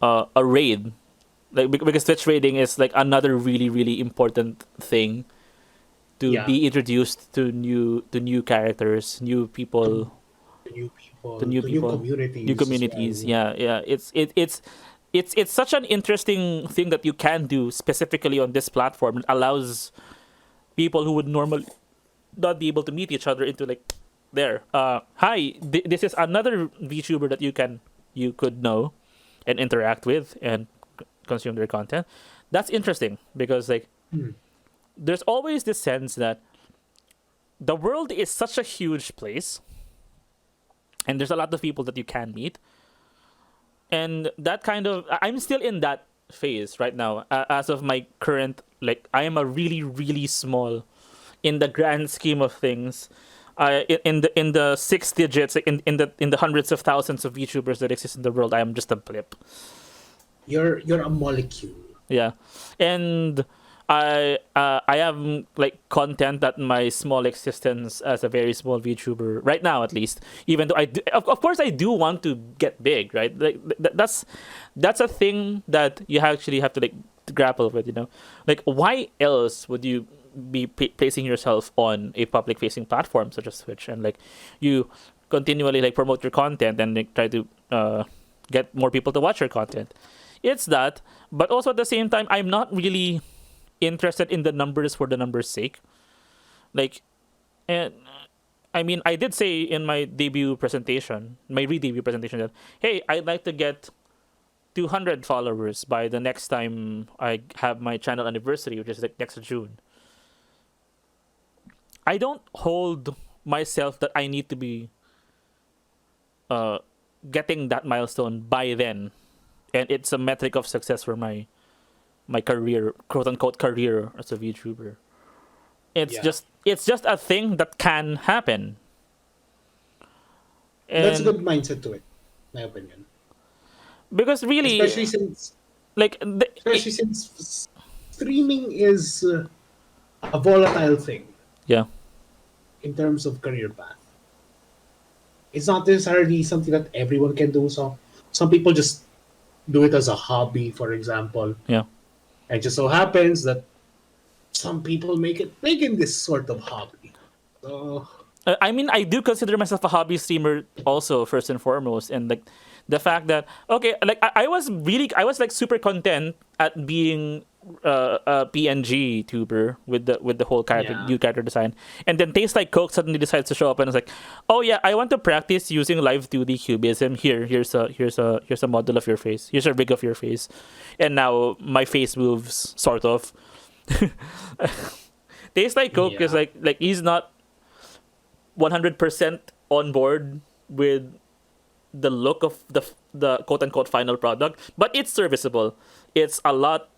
a raid, like because Twitch raiding is like another really really important thing to be introduced to new characters, new people, new communities. Well. Yeah. It's such an interesting thing that you can do specifically on this platform. It allows people who would normally not be able to meet each other into like there. Hi, this is another VTuber that you could know and interact with and consume their content. That's interesting because like there's always this sense that the world is such a huge place and there's a lot of people that you can meet. And that kind of, I'm still in that phase right now. As of my current, like, I am a really, really small, in the grand scheme of things, in the 6 digits, in the hundreds of thousands of VTubers that exist in the world, I am just a blip. You're a molecule. Yeah, and I am like content that my small existence as a very small VTuber right now, at least. Even though of course I do want to get big, right? Like that's a thing that you actually have to like grapple with, you know. Like why else would you be placing yourself on a public facing platform such as Twitch and like you continually like promote your content and like try to get more people to watch your content? It's that, but also at the same time, I'm not really interested in the numbers for the numbers' sake. Like, and I mean, I did say in my re-debut presentation, that hey, I'd like to get 200 followers by the next time I have my channel anniversary, which is like next June. I don't hold myself that I need to be getting that milestone by then, and it's a metric of success for my career, quote unquote career as a VTuber. It's just a thing that can happen. And that's a good mindset to it, my opinion. Because really, especially since streaming is a volatile thing. Yeah. In terms of career path, it's not necessarily something that everyone can do. So some people just do it as a hobby, for example. Yeah. And it just so happens that some people make it this sort of hobby. So I mean, I do consider myself a hobby streamer also, first and foremost, and like the fact that like I was like super content at being a PNG tuber with the whole new character design, and then Taste Like Coke suddenly decides to show up and it's like, oh yeah, I want to practice using live 2D cubism. Here's a model of your face. Here's a rig of your face, and now my face moves sort of. Tastes like Coke is Yeah. like he's not 100% on board with the look of the quote unquote final product, but it's serviceable. It's a lot.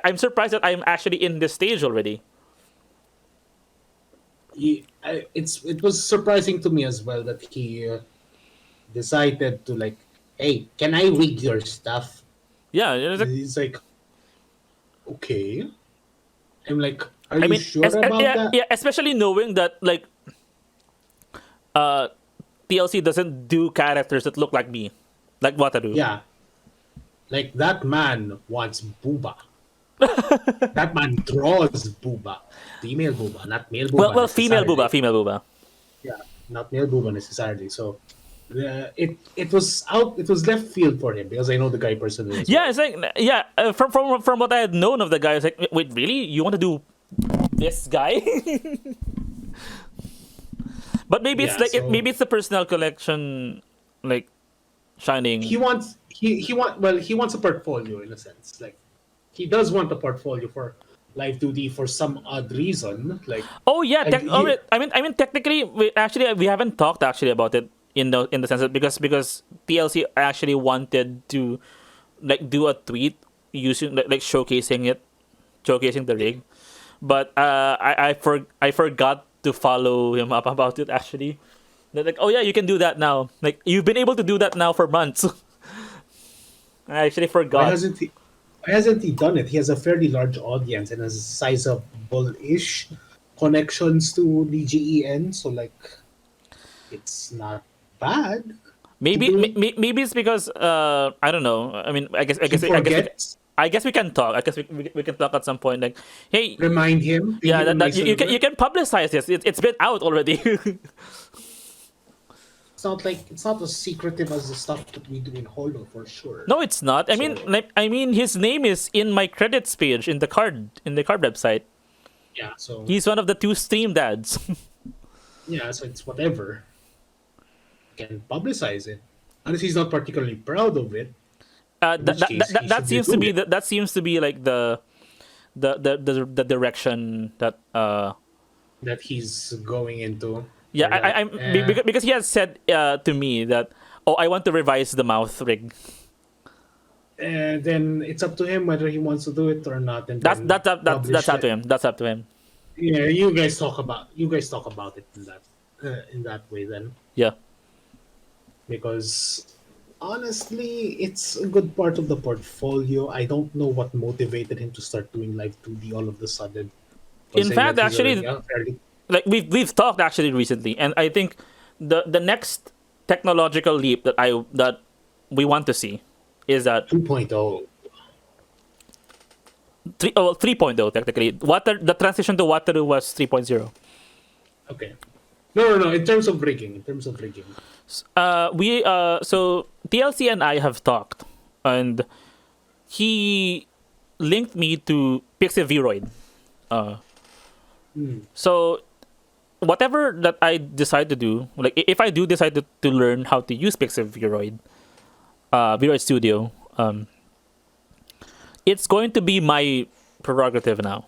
I'm surprised that I'm actually in this stage already. It was surprising to me as well that he decided to like, hey, can I read your stuff? Yeah, it's like, He's like, okay. I'm like, are I you mean, sure about yeah, that? yeah, especially knowing that like uh TLC doesn't do characters that look like me, like Wataru. Yeah, like that man wants booba. That man draws booba. Female booba, not male Well, booba well, female booba, necessarily. female booba. Yeah, not male booba necessarily. So it was out. It was left field for him because I know the guy personally as Yeah, well. it's like yeah. From what I had known of the guy, it's like, wait, really? You want to do this guy? But maybe it's Yeah, like so maybe it's the personnel collection, like shining. he wants a portfolio in a sense. Like he does want a portfolio for live 2D for some odd reason. Like Oh yeah, he, I mean, technically, we haven't talked actually about it in the sense that because TLC actually wanted to like do a tweet using like showcasing the rig, but I forgot to follow him up about it actually. They're like, oh yeah, you can do that now. Like you've been able to do that now for months. I actually why forgot. hasn't he? Why hasn't he done it? He has a fairly large audience and has sizable-ish connections to the GEN. So like, it's not bad to Maybe do it. maybe it's because I don't know. I mean, He forgets. I guess we can talk. I guess we can talk at some point. Like, hey, Remind him. Ping yeah, him in my you server. can publicize this. It's been out already. It's not as secretive as the stuff that we do in Holo for sure. No, it's not. So I mean, his name is in my credits page in the card website. yeah, so He's one of the two stream dads. yeah, so it's whatever. Can publicize it. Unless he's not particularly proud of it, in which case he That should be seems to doing be it. that seems to be like the direction that That he's going into. yeah, Or that because he has said to me that, oh, I want to revise the mouth rig. then it's up to him whether he wants to do it or not, and then That's publish up to it. him. That's up to him. Yeah, you guys talk about it in that way then, Yeah. because honestly, it's a good part of the portfolio. I don't know what motivated him to start doing live 2D all of the sudden, In considering fact, that he's already actually, fairly. like we've talked actually recently, and I think the next technological leap that we want to see is that 2.0. 3.0 technically. The transition to Wataru was 3.0. Okay. No. In terms of rigging. We so TLC and I have talked, and he linked me to VRoid. So whatever that I decide to do, like if I do decide to learn how to use VRoid, VRoid Studio, it's going to be my prerogative now.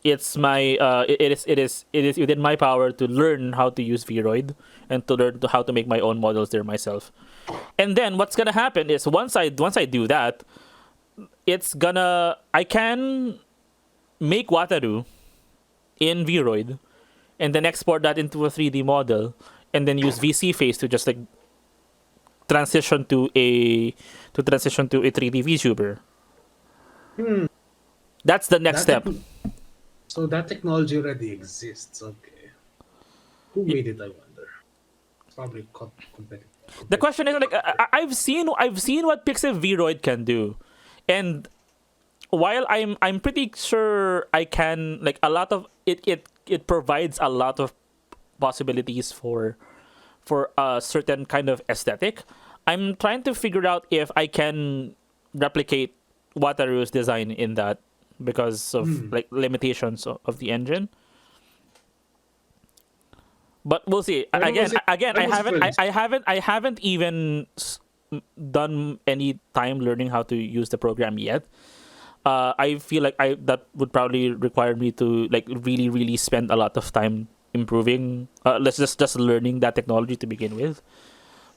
It's my it is within my power to learn how to use VRoid and to learn how to make my own models there myself. And then what's gonna happen is once I do that, I can make Wataru in VRoid and then export that into a 3D model and then use VC Face to just like transition to a 3D VTuber. That's the next That step. So that technology already exists. Okay. Who made it? I wonder. Probably competitive. The question is like I've seen what VRoid can do, and while I'm pretty sure I can like a lot of it provides a lot of possibilities for a certain kind of aesthetic. I'm trying to figure out if I can replicate Wataru's design in that because of like limitations of the engine. But we'll see. Again, I haven't even done any time learning how to use the program yet. I feel like that would probably require me to like really really spend a lot of time improving. Let's just learning that technology to begin with.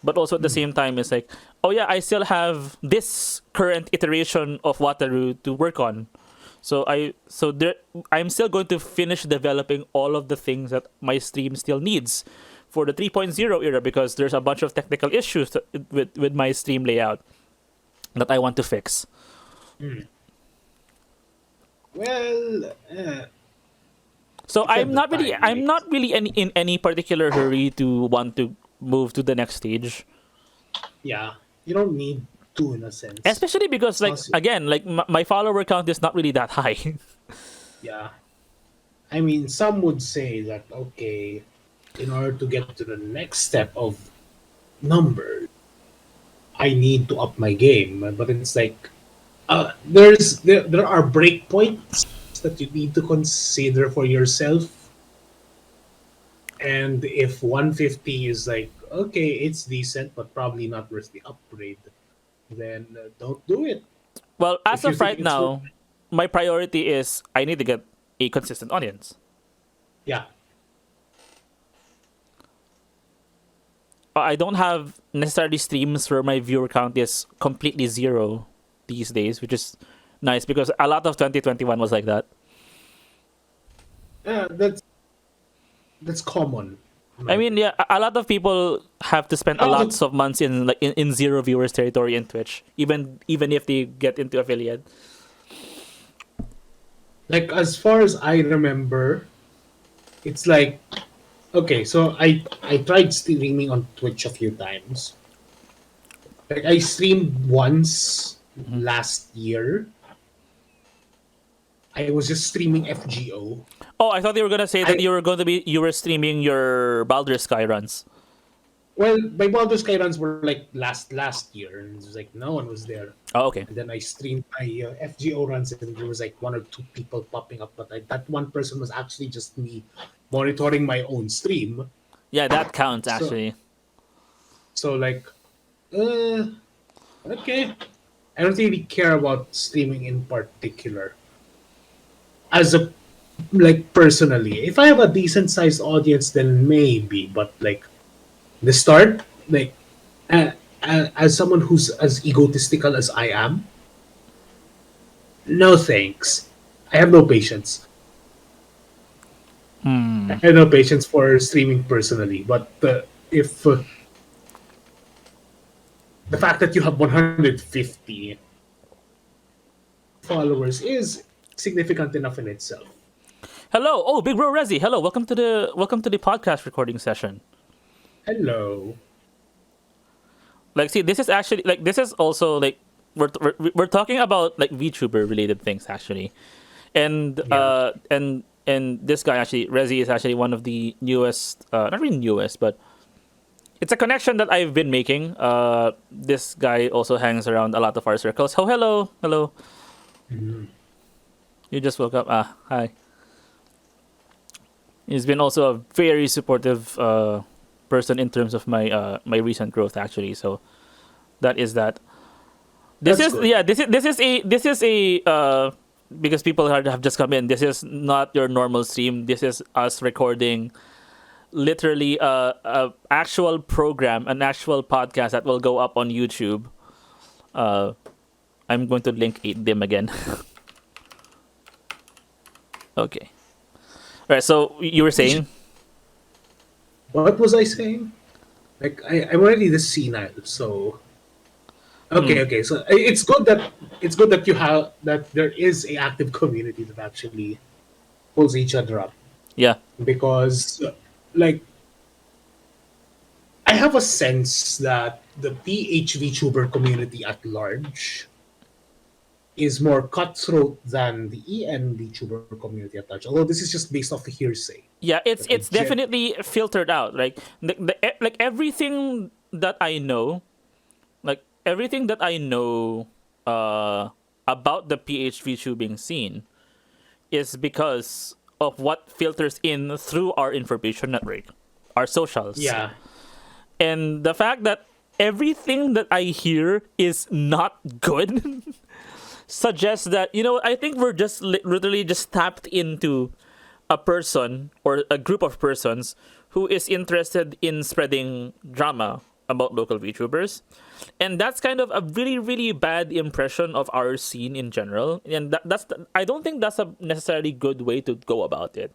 But also at the same time, it's like, oh yeah, I still have this current iteration of Wataru to work on. I'm still going to finish developing all of the things that my stream still needs for the 3.0 era, because there's a bunch of technical issues with my stream layout that I want to fix. Well, So if you have I'm the not really time, I'm not really in any particular hurry to want to move to the next stage. yeah, you don't need to in a sense. Especially because, like, Plus, again, like my follower count is not really that high. yeah, I mean, some would say that okay, in order to get to the next step of numbers, I need to up my game. But it's like there are breakpoints that you need to consider for yourself. And if 150 is like okay, it's decent but probably not worth the upgrade, then don't do it. Well, as If you of think right it's now, my priority is I need to get a consistent audience. yeah, I don't have necessarily streams where my viewer count is completely zero these days, which is nice because a lot of 2021 was like that. that's common. I mean, yeah, a lot of people have to spend a Oh, lots of months in like in zero viewers territory in Twitch, even if they get into affiliate. like as far as I remember, it's like okay, so I tried streaming on Twitch a few times. Like I streamed once last year. I was just streaming FGO. Oh, I thought you were gonna say that you were streaming your Baldur's Sky runs. Well, my Baldur's Sky runs were like last year, and it was like no one was there. Oh, okay. And then I streamed my FGO runs, and there was like one or two people popping up, but that one person was actually just me monitoring my own stream. Yeah, that counts actually. So like, okay, I don't really care about streaming in particular. As a like personally, if I have a decent sized audience, then maybe. But like the start, like as someone who's as egotistical as I am, no thanks. I have no patience. I have no patience for streaming personally. But if the fact that you have 150 followers is significant enough in itself. Hello, oh, Big Bro Rezi. Hello, welcome to the podcast recording session. Hello. Like, see, this is actually like this is also like we're talking about like VTuber related things actually, and Yeah. and this guy actually Rezi is actually one of the newest, not really newest, but it's a connection that I've been making. This guy also hangs around a lot of our circles. Oh, hello. You just woke up. Ah, hi. He's been also a very supportive person in terms of my recent growth actually. So that is that. This That's is good. yeah. This is a because people have just come in. This is not your normal stream. This is us recording literally a actual program, an actual podcast that will go up on YouTube. I'm going to link them again. Okay. All right. So you were saying? What was I saying? Like I'm already this senile, so okay. So it's good that you have that there is a active community that actually pulls each other up Yeah. because like I have a sense that the PHVTuber community at large is more cutthroat than the ENVTuber community at large. Although this is just based off the hearsay. Yeah. It's But I definitely filtered out. Like like everything that I know, about the PHV tubing scene is because of what filters in through our information network, our socials. Yeah. And the fact that everything that I hear is not good suggests that, I think we're just literally just tapped into a person or a group of persons who is interested in spreading drama about local VTubers. And that's kind of a really, really bad impression of our scene in general. And I don't think that's a necessarily good way to go about it.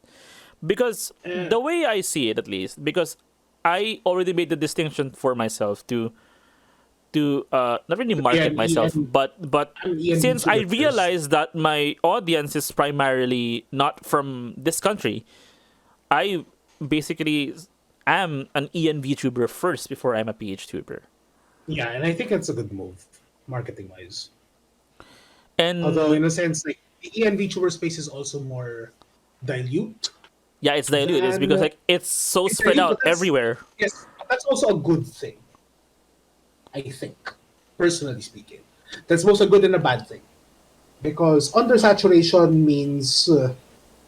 Because the way I see it, at least, because I already made the distinction for myself to not really market myself, but since I realized that my audience is primarily not from this country, I basically am an ENVTuber first before I'm a PHVTuber. Yeah, and I think that's a good move, marketing wise. And although in a sense, like the ENVTuber space is also more dilute. Yeah, it's dilute. It's because like it's so spread out everywhere. Yes, that's also a good thing. I think, personally speaking, that's both a good and a bad thing, because undersaturation means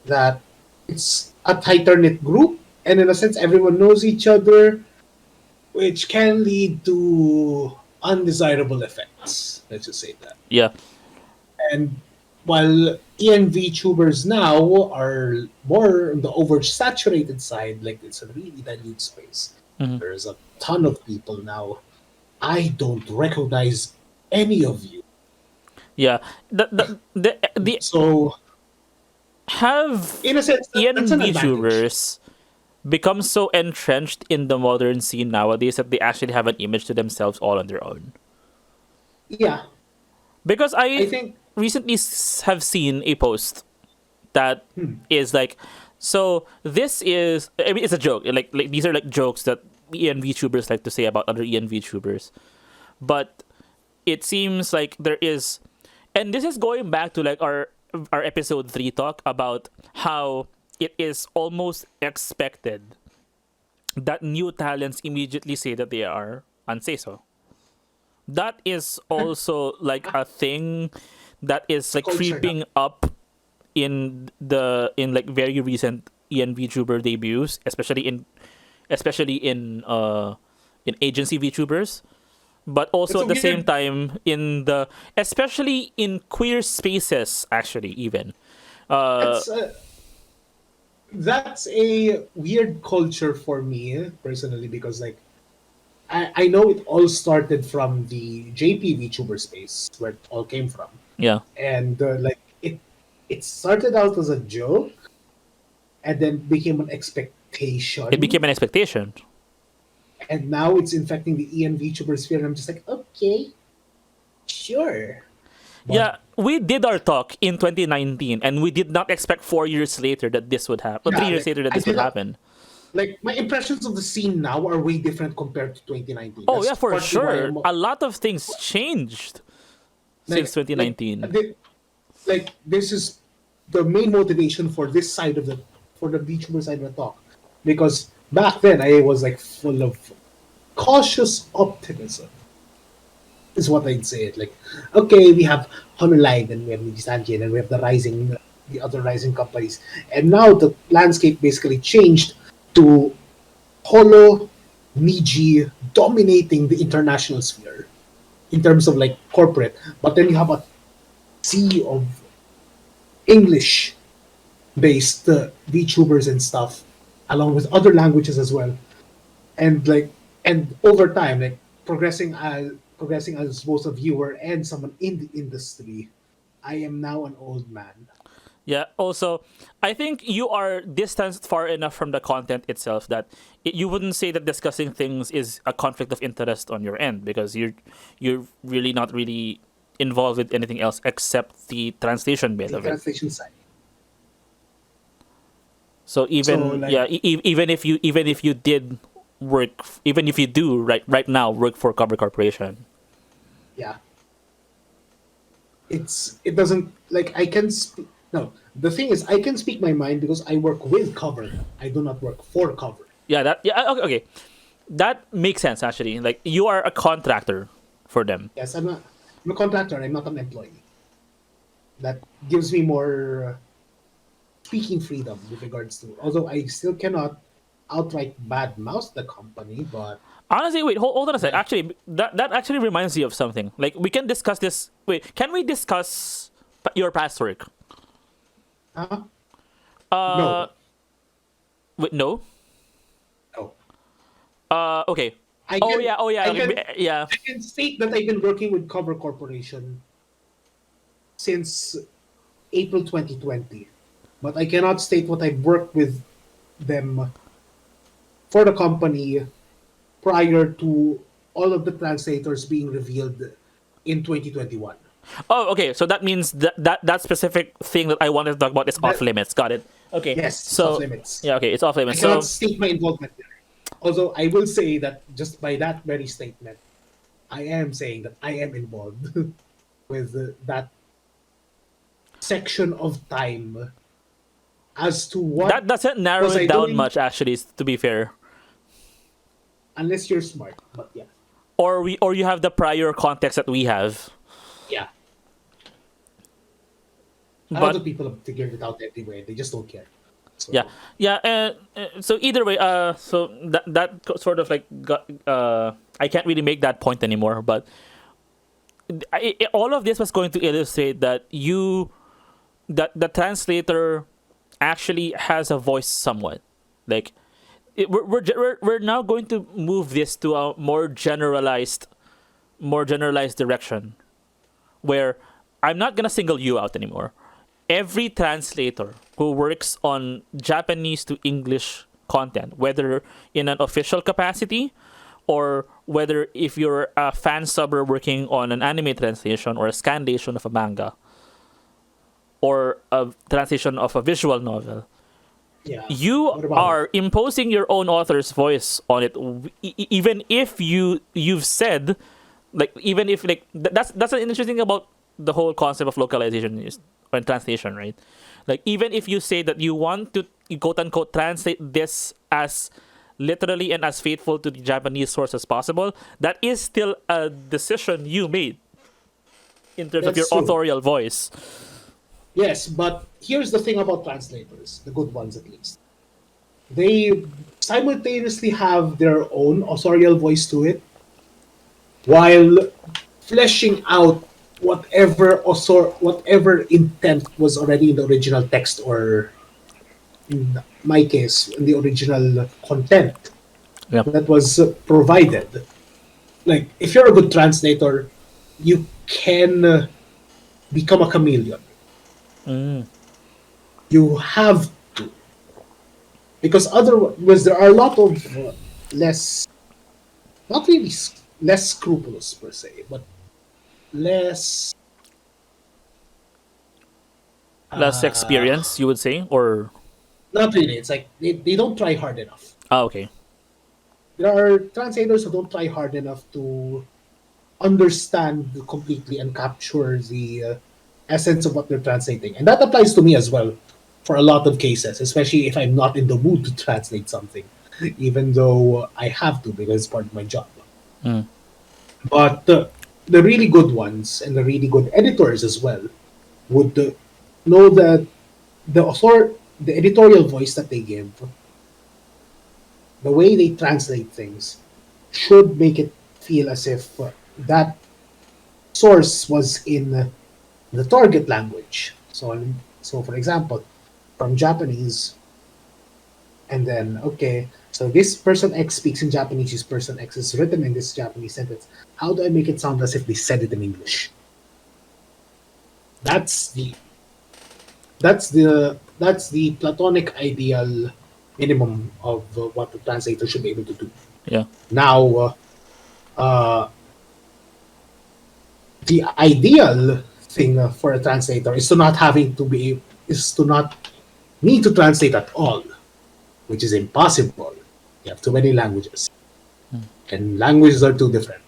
that it's a tighter knit group, and in a sense, everyone knows each other, which can lead to undesirable effects. Let's just say that. Yeah. And while ENVTubers now are more on the oversaturated side, like it's a really dilute space. Mm-hmm. There's a ton of people now. I don't recognize any of you. Yeah. The so have in a sense ENVTubers become so entrenched in the modern scene nowadays that they actually have an image to themselves all on their own. Yeah. Because I think recently have seen a post that is like, so this is, I mean, it's a joke. Like these are like jokes that ENVTubers like to say about other ENVTubers. But it seems like there is, and this is going back to like our episode 3 talk about how it is almost expected that new talents immediately say that they are unsay-so. That is also like a thing that is like creeping up in like very recent ENVTuber debuts, especially in agency VTubers, but also at the same time especially in queer spaces, actually, even. That's a weird culture for me personally, because like I know it all started from the JP VTuber space where it all came from. Yeah. And like it started out as a joke and then became an expectation. It became an expectation. And now it's infecting the ENVTuber sphere, and I'm just like, okay, sure. But yeah, we did our talk in 2019, and we did not expect 4 years later that this would happen. 3 years later that this would happen. Like, my impressions of the scene now are way different compared to 2019. Oh, yeah, for sure. A lot of things changed since 2019. Like, this is the main motivation for this side of for the VTuber side of the talk. Because back then, I was like full of cautious optimism, is what I'd say. Like, okay, we have Honolide and we have Nijisanji and we have the other rising companies. And now the landscape basically changed to Holo, Niji dominating the international sphere in terms of like corporate. But then you have a sea of English-based VTubers and stuff, along with other languages as well. And over time, like progressing as both a viewer and someone in the industry, I am now an old man. Yeah, also, I think you are distanced far enough from the content itself that you wouldn't say that discussing things is a conflict of interest on your end, because you're really not really involved with anything else except the translation bit of it. Translation side. So even even if you did work, even if you do right now work for Cover Corporation. Yeah. It doesn't, like, I can no, the thing is, I can speak my mind because I work with Cover. I do not work for Cover. Yeah, okay. That makes sense, actually. Like, you are a contractor for them. Yes, I'm a contractor. I'm not an employee. That gives me more speaking freedom with regards to. Although I still cannot outright badmouth the company, but Honestly, wait, hold on a sec. Actually, that actually reminds me of something. Like, we can discuss this. Wait, can we discuss your past work? Huh? Uh, No. wait, no. No. Okay. I Oh can, yeah, oh yeah, I okay, can, yeah. I can state that I've been working with Cover Corporation since April 2020, but I cannot state what I've worked with them for the company prior to all of the translators being revealed in 2021. Oh, okay. So that means that specific thing that I wanted to talk about is off That limits. Got it. Okay. Yes, it's off So limits. yeah, okay, it's off I limits. cannot So state my involvement there. Although I will say that just by that very statement, I am saying that I am involved with that section of time as to what that doesn't narrow was it I down doing, much, actually. To be fair, unless you're smart. But yeah, or you have the prior context that we have. yeah. A lot But of people have figured it out anyway. They just don't care. So, yeah, yeah. So either way, so sort of like got, I can't really make that point anymore. But all of this was going to illustrate that that the translator actually has a voice somewhat. Like, we're now going to move this to a more generalized direction, where I'm not gonna single you out anymore. Every translator who works on Japanese to English content, whether in an official capacity or whether if you're a fan subber working on an anime translation or a scanlation of a manga or a translation of a visual novel, yeah. you What about are imposing your own author's voice on it, even if you've said, like, even if, like, that's an interesting about the whole concept of localization is or translation, right? Like, even if you say that you want to quote unquote translate this as literally and as faithful to the Japanese source as possible, that is still a decision you made in terms of your That's true. authorial voice. Yes, but here's the thing about translators, the good ones at least. They simultaneously have their own authorial voice to it while fleshing out whatever intent was already in the original text, or in my case, in the original content Yeah. that was provided. Like, if you're a good translator, you can become a chameleon. Mm. You have to, because otherwise there are a lot of less, not really less scrupulous per se, but less Less uh, experience, you would say, or not really. It's like they don't try hard enough. okay. There are translators who don't try hard enough to understand completely and capture the essence of what they're translating, and that applies to me as well for a lot of cases, especially if I'm not in the mood to translate something, even though I have to because it's part of my job. Mm. But the really good ones and the really good editors as well would know that the editorial voice that they give, the way they translate things, should make it feel as if that source was in the target language. So for example, from Japanese, and then okay, so this person X speaks in Japanese. This person X is written in this Japanese sentence. How do I make it sound as if they said it in English? That's the that's the platonic ideal minimum of what the translator should be able to do. Yeah. Now, uh, the ideal thing for a translator is to not need to translate at all, which is impossible. You have too many languages, and languages are too different.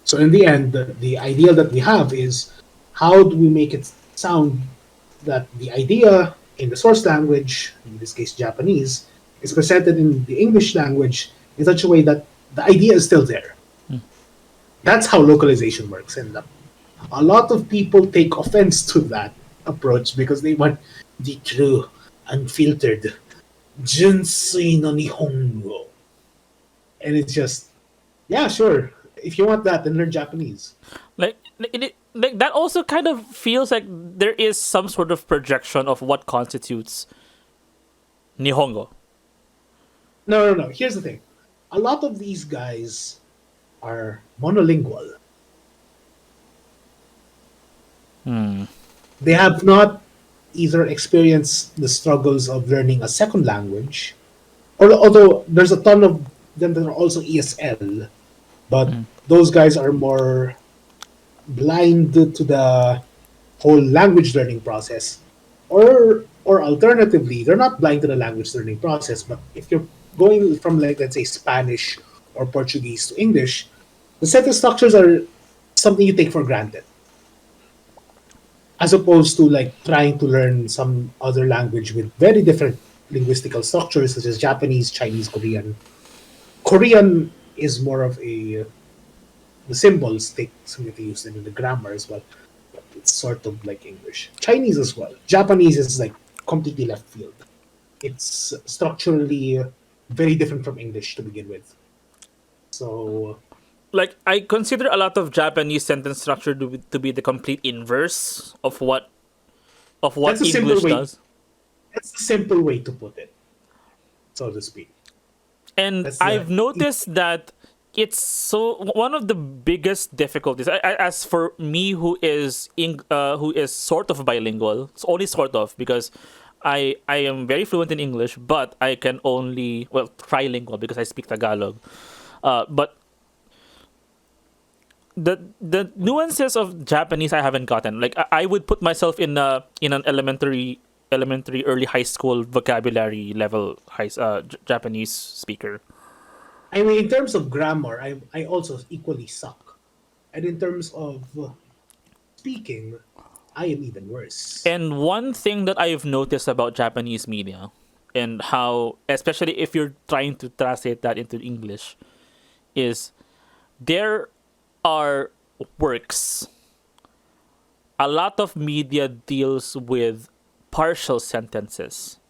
So in the end, the ideal that we have is how do we make it sound that the idea in the source language, in this case Japanese, is presented in the English language in such a way that the idea is still there. That's how localization works. And a lot of people take offense to that approach because they want the true, unfiltered, junsui no nihongo. And it's just, Yeah, sure. If you want that, then learn Japanese. Like that also kind of feels like there is some sort of projection of what constitutes Nihongo. No, no, no. Here's the thing. A lot of these guys are monolingual. They have not either experienced the struggles of learning a second language, or although there's a ton of them that are also ESL, but those guys are more blind to the whole language learning process. Or alternatively, they're not blind to the language learning process, but if you're going from, like, let's say Spanish or Portuguese to English, the sentence structures are something you take for granted, as opposed to like trying to learn some other language with very different linguistical structures, such as Japanese, Chinese, Korean. Korean is more of a the symbols take some of the use in the grammar as well. But it's sort of like English. Chinese as well. Japanese is like completely left field. It's structurally very different from English to begin with. So Like I consider a lot of Japanese sentence structure to be the complete inverse of what that's a simple English way. does. That's the simple way to put it, so to speak. And That's the I've noticed that it's so one of the biggest difficulties. As for me, who is sort of bilingual, it's only sort of because I am very fluent in English, but I can only trilingual because I speak Tagalog. But the nuances of Japanese I haven't gotten. Like I would put myself in an elementary early high school vocabulary level Japanese speaker. I mean, in terms of grammar, I also equally suck, and in terms of speaking, I am even worse. And one thing that I've noticed about Japanese media and how, especially if you're trying to translate that into English, is there are works. A lot of media deals with partial sentences.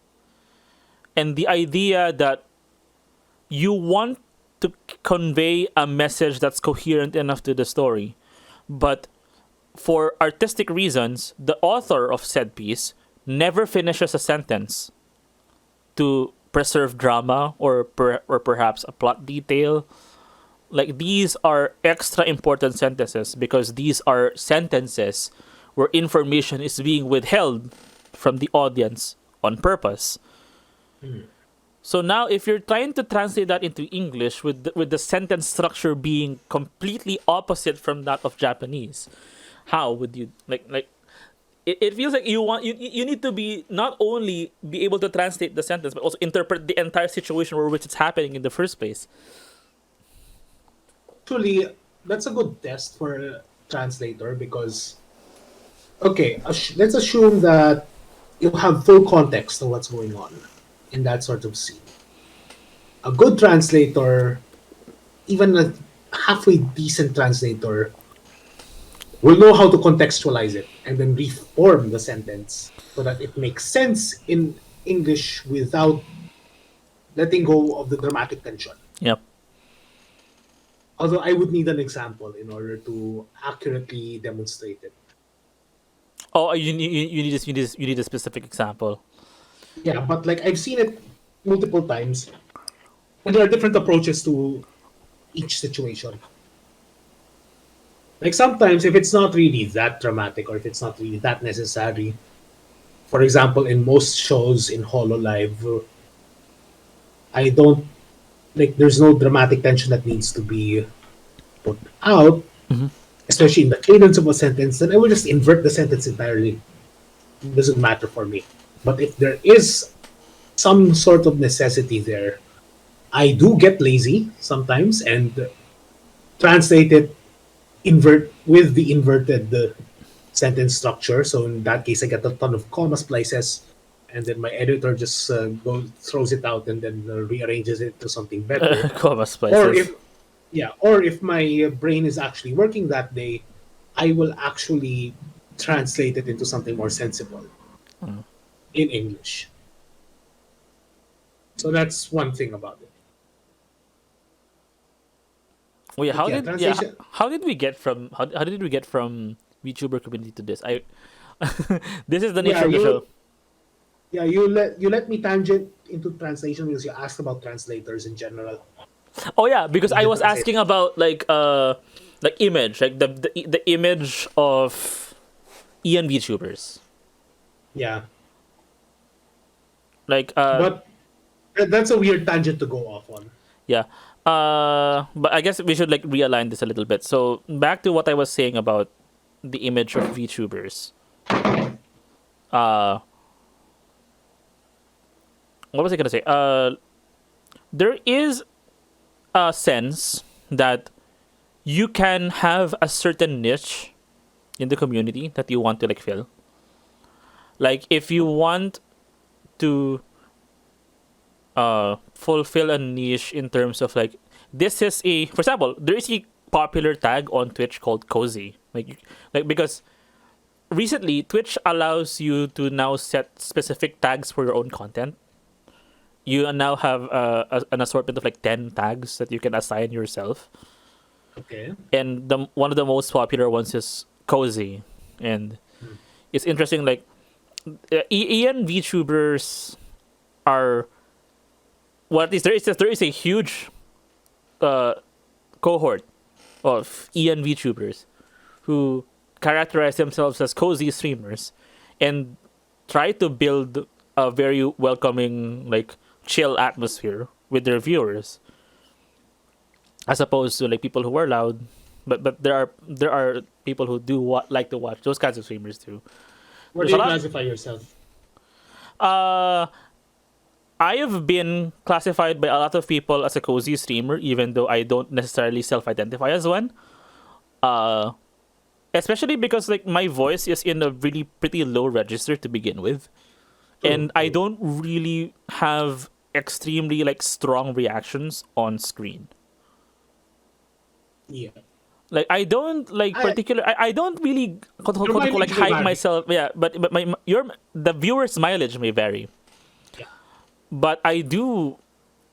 And the idea that you want to convey a message that's coherent enough to the story, but for artistic reasons, the author of said piece never finishes a sentence to preserve drama or perhaps a plot detail. Like these are extra important sentences because these are sentences where information is being withheld from the audience on purpose. So now, if you're trying to translate that into English with the sentence structure being completely opposite from that of Japanese, how would you like? It feels like you need to be not only be able to translate the sentence but also interpret the entire situation where which it's happening in the first place. Actually, that's a good test for a translator because, okay, let's assume that you have full context of what's going on in that sort of scene. A good translator, even a halfway decent translator, will know how to contextualize it and then reform the sentence so that it makes sense in English without letting go of the dramatic tension. Yep. Although I would need an example in order to accurately demonstrate it. Oh, you need a specific example. Yeah, but like I've seen it multiple times, and there are different approaches to each situation. Like sometimes, if it's not really that dramatic or if it's not really that necessary, for example, in most shows in Hololive, I don't like. There's no dramatic tension that needs to be put out, Mhm. especially in the cadence of a sentence. Then I will just invert the sentence entirely. It doesn't matter for me. But if there is some sort of necessity there, I do get lazy sometimes and translate it invert with the inverted sentence structure. So in that case, I get a ton of comma splices, and then my editor just throws it out and then rearranges it to something better. Comma Or splices. if or if my brain is actually working that day, I will actually translate it into something more sensible in English. So that's one thing about it. Wait, But yeah, translation. how did we get from how did we get from VTuber community to this? I this is the Yeah, nature of the show. you let me tangent into translation because you asked about translators in general. Oh yeah, because I The was translate- asking about like image, like the image of ENVTubers. Yeah, Like but that's a weird tangent to go off on. yeah. But I guess we should like realign this a little bit. So back to what I was saying about the image of VTubers. Uh what was I gonna say? There is a sense that you can have a certain niche in the community that you want to like fill. Like if you want to fulfill a niche in terms of like this is a for example there is a popular tag on Twitch called cozy like because recently Twitch allows you to now set specific tags for your own content. You now have an assortment of like 10 tags that you can assign yourself, Okay. and the one of the most popular ones is cozy. And it's interesting like ENVTubers are well, at least there is a huge cohort of ENVTubers who characterize themselves as cozy streamers and try to build a very welcoming, like chill atmosphere with their viewers, as opposed to like people who are loud. But there are people who do like to watch those kinds of streamers too. Where do There's a you lot. classify yourself? I have been classified by a lot of people as a cozy streamer, even though I don't necessarily self-identify as one. Uh, Especially because like my voice is in a really pretty low register to begin with, and I don't really have extremely like strong reactions on screen. Yeah. Like I don't like I don't really quote unquote, mileage like may hype vary. myself. Yeah, but the viewer's mileage may vary. Yeah. But I do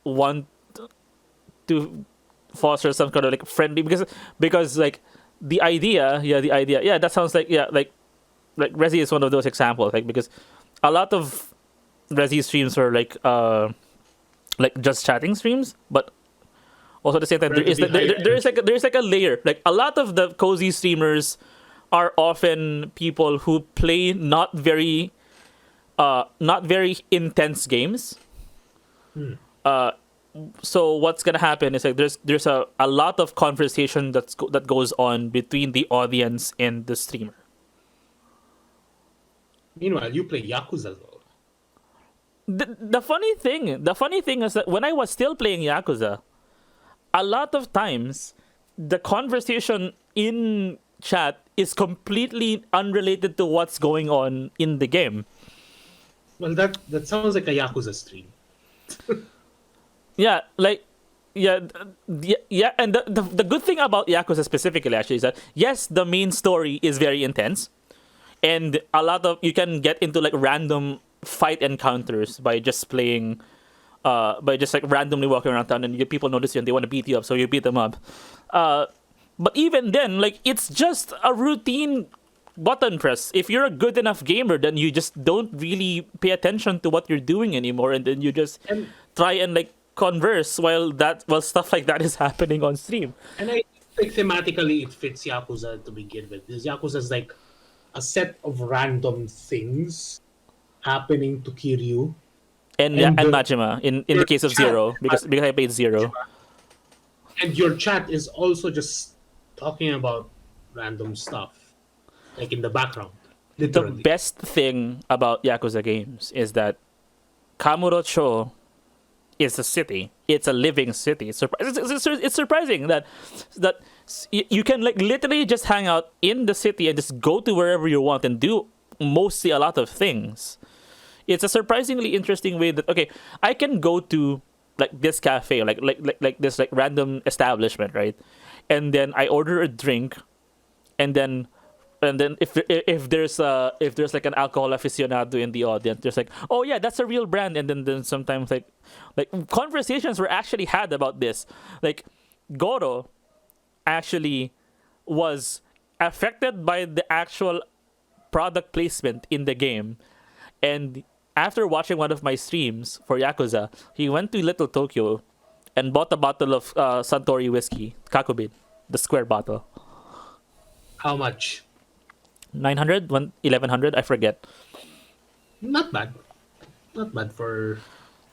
want to foster some kind of like friendly because like the idea that sounds like like Resi is one of those examples, like because a lot of Resi streams are like just chatting streams, but also at the same time there is like a layer. Like a lot of the cozy streamers are often people who play not very intense games. So what's gonna happen is like there's a lot of conversation that goes on between the audience and the streamer. Meanwhile, you play Yakuza though. The funny thing is that when I was still playing Yakuza, a lot of times the conversation in chat is completely unrelated to what's going on in the game. Well, that sounds like a Yakuza stream. Yeah, like and the good thing about Yakuza specifically actually is that yes, the main story is very intense, and a lot of you can get into like random fight encounters by just playing by just like randomly walking around town, and people notice you and they want to beat you up, so you beat them up. But even then, like it's just a routine button press. If you're a good enough gamer, then you just don't really pay attention to what you're doing anymore, and then you just try and like converse while stuff like that is happening on stream. And I think thematically it fits Yakuza to begin with. Because Yakuza is like a set of random things happening to Kiryu. And Majima in the case of Zero, because I played Zero. And your chat is also just talking about random stuff, like in the background. Literally. The best thing about Yakuza games is that Kamurocho is a city. It's a living city. It's surprising that you can like literally just hang out in the city and just go to wherever you want and do mostly a lot of things. It's a surprisingly interesting way that okay, I can go to like this cafe, like this like random establishment, right? And then I order a drink, and then if there's like an alcohol aficionado in the audience, there's like, oh yeah, that's a real brand. And then sometimes like conversations were actually had about this. Like Goro actually was affected by the actual product placement in the game. And after watching one of my streams for Yakuza, he went to Little Tokyo and bought a bottle of Suntory whiskey, Kakubin, the square bottle. How much? 900, 1100, I forget. Not bad. Not bad for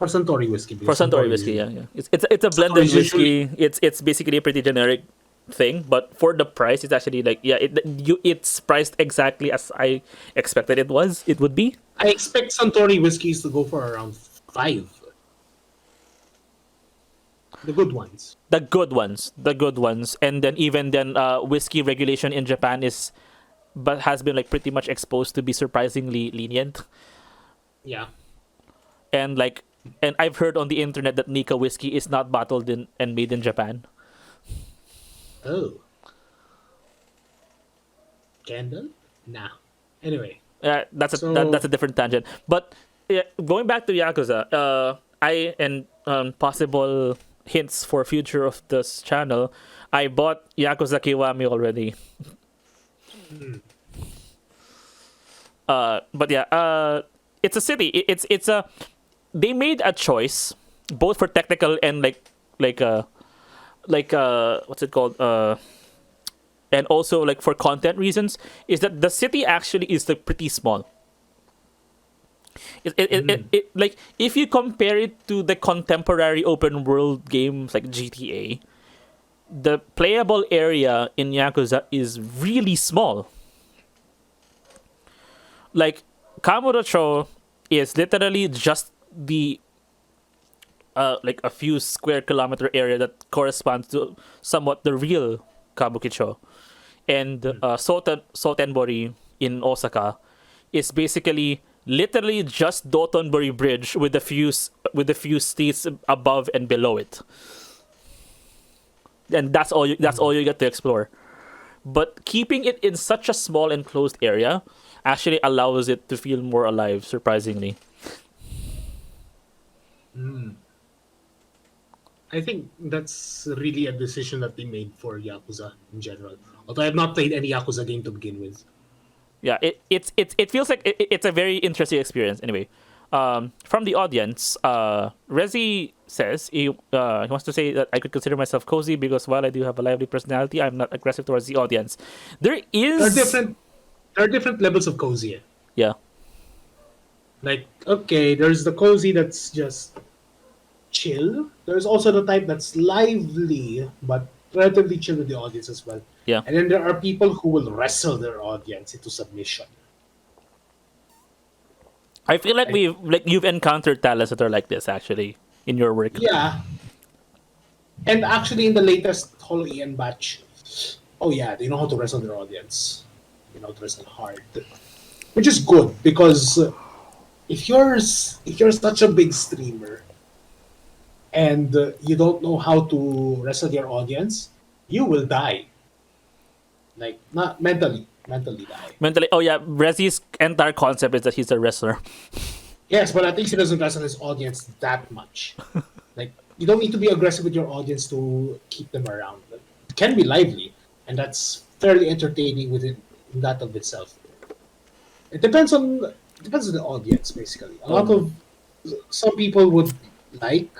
Suntory whiskey. For Because Suntory whiskey, yeah. It's a blended Suntory's usually- whiskey. It's basically a pretty generic thing, but for the price, it's actually like it's priced exactly as I expected it would be. I expect Suntory whiskeys to go for around 5. The good ones. The good ones, and then even then, whiskey regulation in Japan has been like pretty much exposed to be surprisingly lenient. Yeah. And I've heard on the internet that Nika whiskey is not bottled in and made in Japan. Oh. Candle? Nah. Anyway. That's a different tangent. But going back to Yakuza, possible hints for future of this channel, I bought Yakuza Kiwami already. But yeah, it's a city. It's a they made a choice both for technical and what's it called, and also like for content reasons, is that the city actually is like pretty small. It like if you compare it to the contemporary open world games like GTA, the playable area in Yakuza is really small. Like Kamurocho is literally just the like a few square kilometer area that corresponds to somewhat the real Kabukicho, and Sotenbori in Osaka is basically literally just Dotonbori Bridge with a few streets above and below it, and that's all you get to explore. But keeping it in such a small enclosed area actually allows it to feel more alive, surprisingly. I think that's really a decision that they made for Yakuza in general. Although I have not played any Yakuza game to begin with. Yeah, it feels like it's a very interesting experience. Anyway, from the audience, Rezi says he wants to say that I could consider myself cozy because while I do have a lively personality, I'm not aggressive towards the audience. There are different levels of cozy. Yeah. Like, okay, there's the cozy that's just chill. There's also the type that's lively but relatively chill with the audience as well. Yeah. And then there are people who will wrestle their audience into submission. I feel like you've encountered talents that are like this actually in your work. Yeah. And actually in the latest whole EN batch, oh yeah, they know how to wrestle their audience. They know how to wrestle hard. Which is good because if you're such a big streamer and you don't know how to wrestle your audience, you will die. Like, not mentally die. Mentally, oh yeah, Rezi's entire concept is that he's a wrestler. Yes, but at least he doesn't wrestle his audience that much. Like, you don't need to be aggressive with your audience to keep them around. It can be lively, and that's fairly entertaining within that of itself. It depends on the audience, basically. Some people would like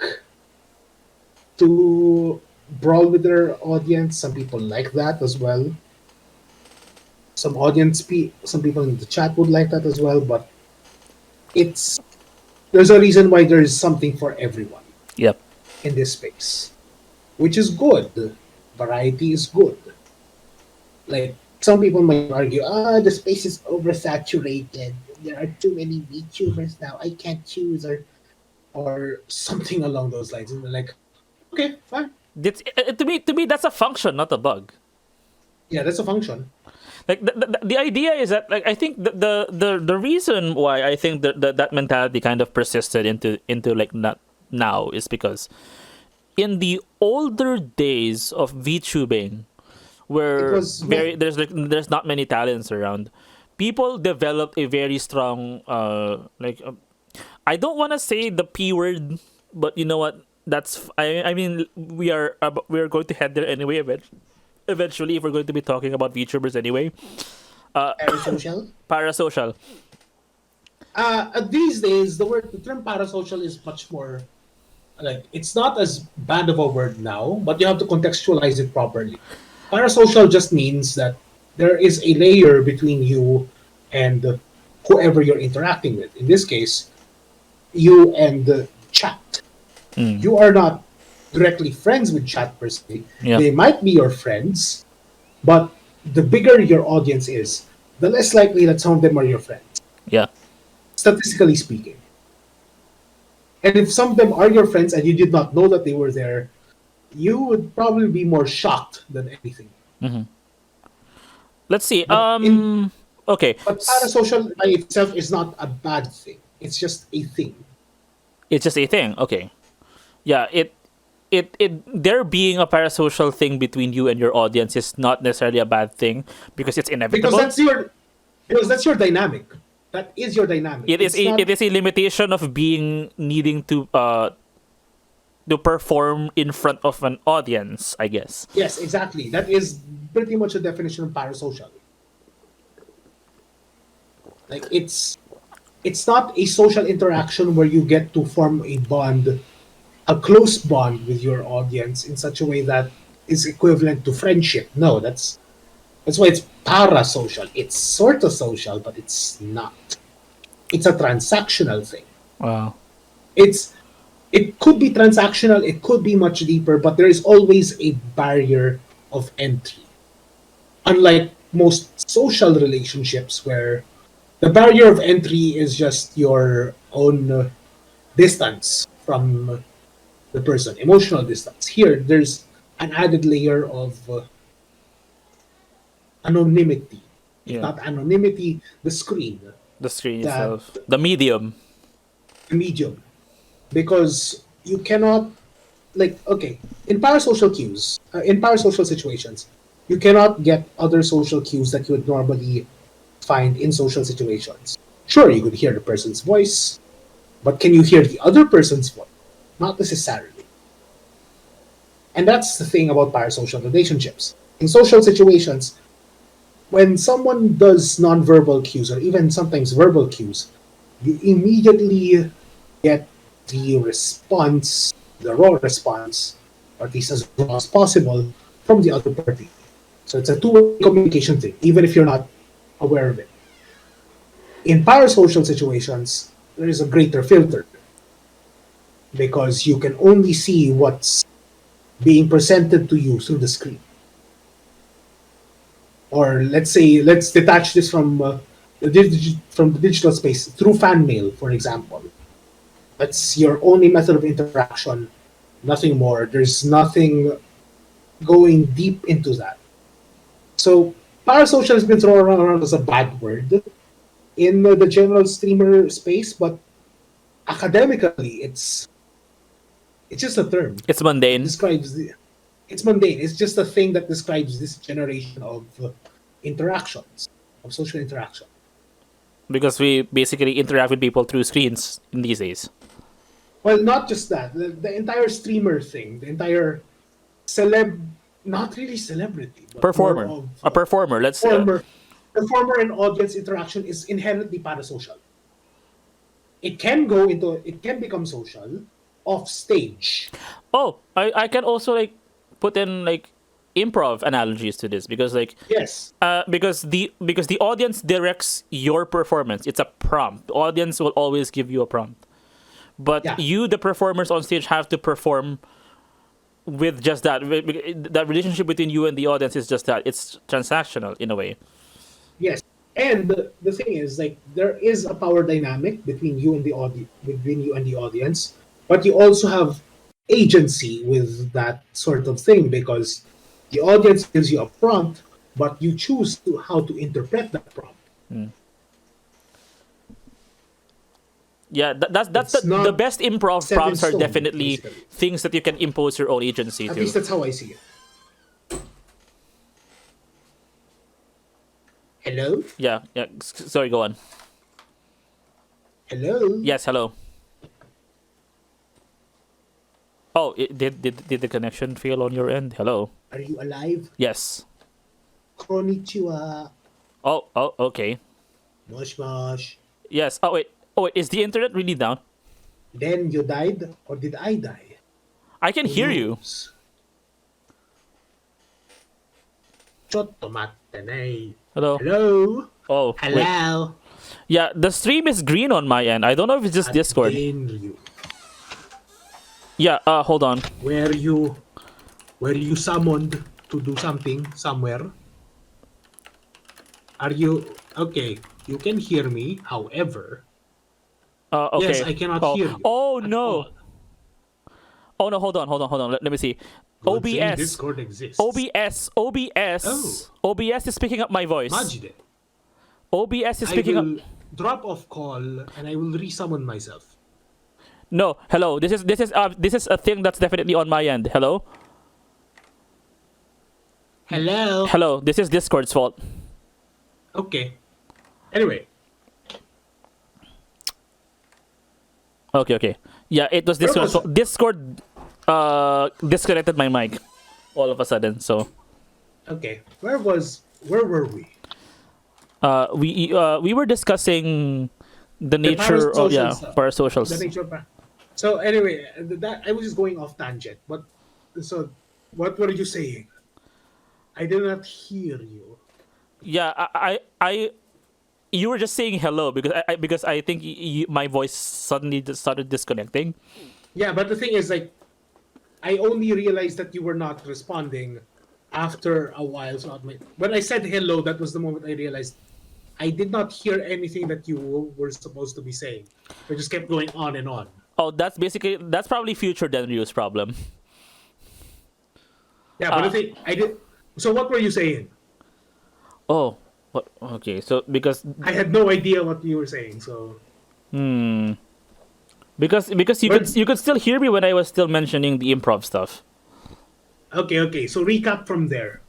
to brawl with their audience. Some people like that as well. Some people in the chat would like that as well. But there's a reason why there is something for everyone. Yep. In this space, which is good. Variety is good. Like, some people might argue, the space is oversaturated. There are too many VTubers now. I can't choose, or something along those lines. And they're like, okay, fine. To me, that's a function, not a bug. Yeah, that's a function. Like the idea is that, like, I think the reason why I think that mentality kind of persisted into like not now is because in the older days of VTubing, where there's not many talents around, people developed a very strong I don't want to say the P word, but you know what? I mean we are going to head there anyway eventually if we're going to be talking about VTubers anyway. Parasocial. Parasocial. These days, the term parasocial is much more like it's not as bad of a word now, but you have to contextualize it properly. Parasocial just means that there is a layer between you and whoever you're interacting with. In this case, you and the chat. You are not directly friends with chat per se. Yeah. They might be your friends, but the bigger your audience is, the less likely that some of them are your friends, Yeah. statistically speaking. And if some of them are your friends and you did not know that they were there, you would probably be more shocked than anything. Let's see. Okay. But parasocial by itself is not a bad thing. It's just a thing. It's just a thing. Okay. Yeah. It there being a parasocial thing between you and your audience is not necessarily a bad thing because it's inevitable. Because that's your dynamic. That is your dynamic. It is a limitation of needing to perform in front of an audience, I guess. Yes, exactly. That is pretty much a definition of parasocial. Like it's not a social interaction where you get to form a bond, a close bond with your audience in such a way that is equivalent to friendship. No, that's why it's parasocial. It's sort of social, but it's not. It's a transactional thing. Wow. It could be transactional, it could be much deeper, but there is always a barrier of entry. Unlike most social relationships where the barrier of entry is just your own distance from the person, emotional distance. Here, there's an added layer of anonymity. Yeah. Not anonymity, the screen. The screen that- itself. The medium. The medium. Because you cannot, in parasocial situations, you cannot get other social cues that you would normally find in social situations. Sure, you could hear the person's voice, but can you hear the other person's voice? Not necessarily. And that's the thing about parasocial relationships. In social situations, when someone does nonverbal cues or even sometimes verbal cues, you immediately get the response, the raw response, or at least as raw as possible, from the other party. So it's a two-way communication thing, even if you're not aware of it. In parasocial situations, there is a greater filter because you can only see what's being presented to you through the screen. Or let's detach this from the digital space through fan mail, for example. That's your only method of interaction, nothing more. There's nothing going deep into that. So parasocial has been thrown around as a bad word in the general streamer space, but academically, it's just a term. It's mundane. It's mundane. It's just a thing that describes this generation of interactions, of social interaction. Because we basically interact with people through screens in these days. Well, not just that. The entire streamer thing, the entire not really celebrity, but Performer. more of, A performer. Let's performer and audience interaction is inherently parasocial. It can become social off stage. Oh, I can also put in improv analogies to this because Yes. because the audience directs your performance. It's a prompt. The audience will always give you a prompt. But Yeah. you, the performers on stage, have to perform with just that. That relationship between you and the audience is just that. It's transactional in a way. Yes. And the thing is, there is a power dynamic between you and the audience, but you also have agency with that sort of thing because the audience gives you a prompt, but you choose how to interpret that prompt. Yeah, that's It's the not best improv set in prompts are stone, definitely basically. things that you can impose your own agency At to. least that's how I see it. Hello? Yeah. Sorry, go on. Hello? Yes, hello. Oh, did the connection fail on your end? Hello. Are you alive? Yes. Konnichiwa. Oh, okay. Mosh mosh. Yes. Oh wait. Is the internet really down? Then you died, or did I die? I can Who hear you. knows? Chotto mattenei. Hello. Hello? Oh, wait. Hello? Yeah, the stream is green on my end. I don't know if it's just Discord. Denryu. Yeah. Hold on. Were you summoned to do something somewhere? Are you okay? You can hear me, however. Okay. Yes, I cannot hear you. Oh at no. all. Oh no. Hold on. Let me see. Good thing OBS. Discord exists. OBS. Oh. OBS is picking up my voice. Majide. OBS is I picking will up. drop off call and I will resummon myself. No. Hello. This is a thing that's definitely on my end. Hello. Hello. Hello. This is Discord's fault. Okay. Anyway, Okay. Yeah, it was Discord. was it? Discord disconnected my mic all of a sudden. So okay. Where were we? we were discussing the nature of parasocial stuff. parasocials. The nature of So anyway, that I was just going off tangent. But so what were you saying? I did not hear you. Yeah, I you were just saying hello because I think my voice suddenly just started disconnecting. Yeah, but the thing is, like, I only realized that you were not responding after a while. So when I said hello, that was the moment I realized I did not hear anything that you were supposed to be saying. It just kept going on and on. Oh, that's probably future Denryu's problem. Yeah, but the thing I did. So what were you saying? Oh, what? Okay, so because I had no idea what you were saying. So because you could still hear me when I was still mentioning the improv stuff. okay. So recap from there.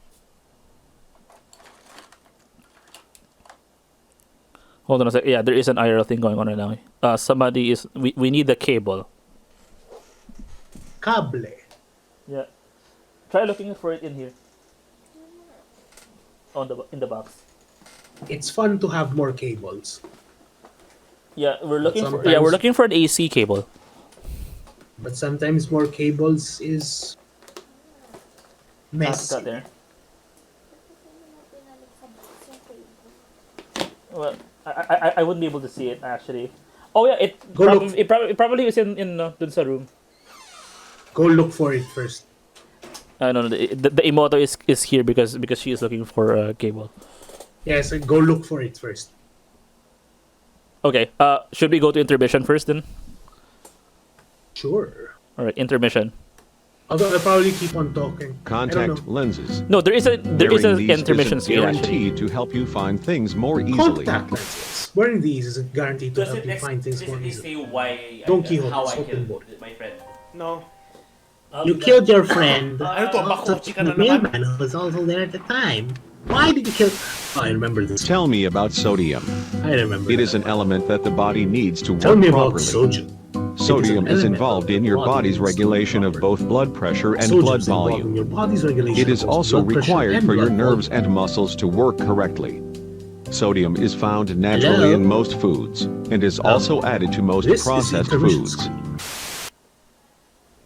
Hold on a sec. Yeah, there is an IRL thing going on right now. Somebody is. We need the cable. Cable. Yeah. Try looking for it in here. In the box. It's fun to have more cables. Yeah, we're looking for an AC cable. But sometimes more cables is messy. Got there. Well, I wouldn't be able to see it actually. Oh yeah, it probably is in dun sa room. Go look for it first. No, the emoto is here because she is looking for a cable. Yeah, so go look for it first. Okay. Should we go to intermission first then? Sure. All right, intermission. Although I'll probably keep on talking. Contact lenses. No, there is an intermission is screen actually. guaranteed to help you find things more easily. Contact lenses. Wearing these isn't guaranteed to help you find things more easily. Why? Don Quixote's open book. My friend. No. You killed your friend. Ano to? Bakuchi ka na The naman? mailman who was also there at the time. Why did you kill... Oh, I remember this. Tell me about sodium. I remember It that is an one. element that the body needs to Tell work me about properly. soju. Sodium It is is an involved element in your that the body body's needs to regulation work of both blood pressure and Soju blood is involved in volume. your body's regulation It of is both also blood pressure required and for your blood nerves volume. and muscles to work correctly. Sodium is found naturally Hello? in most foods and is also added to most This is processed intermission foods. screen.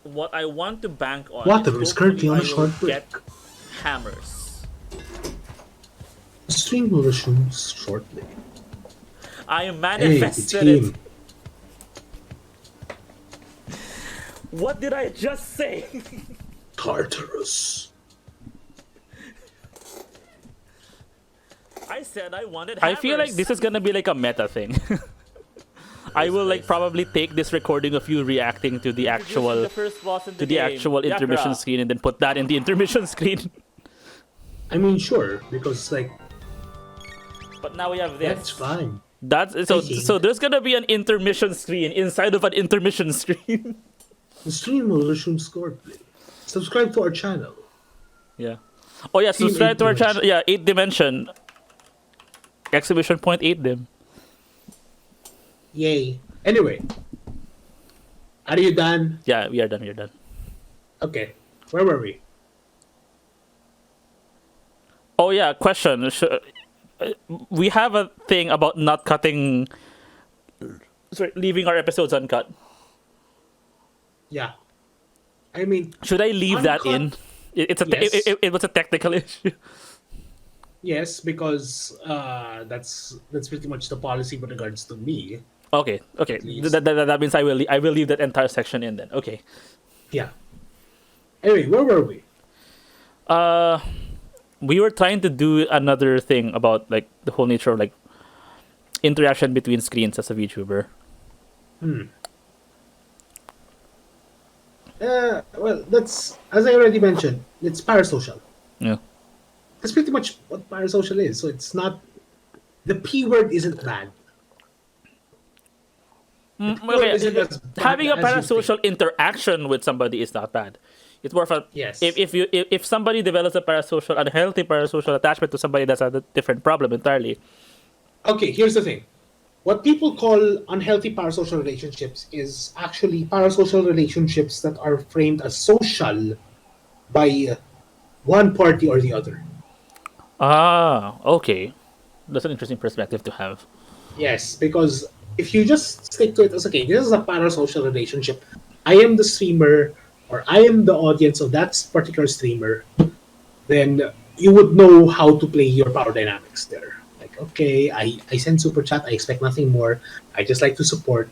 What I want to bank on Wataru is currently on a hopefully I will short break. get hammers. The stream will resume shortly. I Hey, manifested team. it. What did I just say? Tartarus. I said I wanted hammers. I feel like this is gonna be like a meta thing. I will like probably take this recording of you reacting to the actual intermission screen and then put that in the intermission screen. I mean, sure, because like But now we have this. that's fine. That's so there's gonna be an intermission screen inside of an intermission screen. The stream will resume shortly. Subscribe to our channel. Yeah. Oh yeah, Team subscribe 8 to our Dimension. channel. Yeah, 8 Dimension. Exhibition point 8 dim. Yay. Anyway, are you done? Yeah, we are done. Okay, where were we? Oh yeah, question. We have a thing about not cutting, sorry, leaving our episodes uncut. Yeah. I mean, Should I leave that uncut, in? It's a yes. it was a technical issue. Yes, because that's pretty much the policy with regards to me, Okay, okay. at least. That means I will leave that entire section in then. Okay. Yeah. Anyway, where were we? Uh, we were trying to do another thing about like the whole nature of like interaction between screens as a VTuber. Well, that's, as I already mentioned, it's parasocial. Yeah. That's pretty much what parasocial is. So it's not, the P word isn't bad. The P word isn't as bad Having a as you think. parasocial interaction with somebody is not bad. It's more of a Yes. if somebody develops a parasocial unhealthy parasocial attachment to somebody, that's a different problem entirely. Okay, here's the thing. What people call unhealthy parasocial relationships is actually parasocial relationships that are framed as social by one party or the other. Ah, okay. That's an interesting perspective to have. Yes, because if you just stick to it as, okay, this is a parasocial relationship, I am the streamer or I am the audience of that particular streamer, then you would know how to play your power dynamics there. Like, okay, I send super chat, I expect nothing more. I just like to support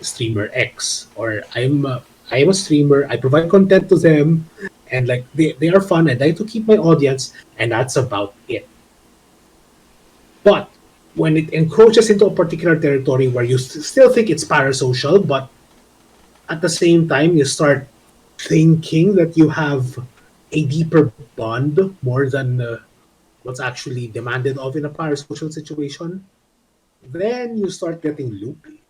streamer X, or I am a streamer, I provide content to them, and like they are fun, and I like to keep my audience, and that's about it. But when it encroaches into a particular territory where you still think it's parasocial, but at the same time you start thinking that you have a deeper bond more than what's actually demanded of in a parasocial situation, then you start getting loopy,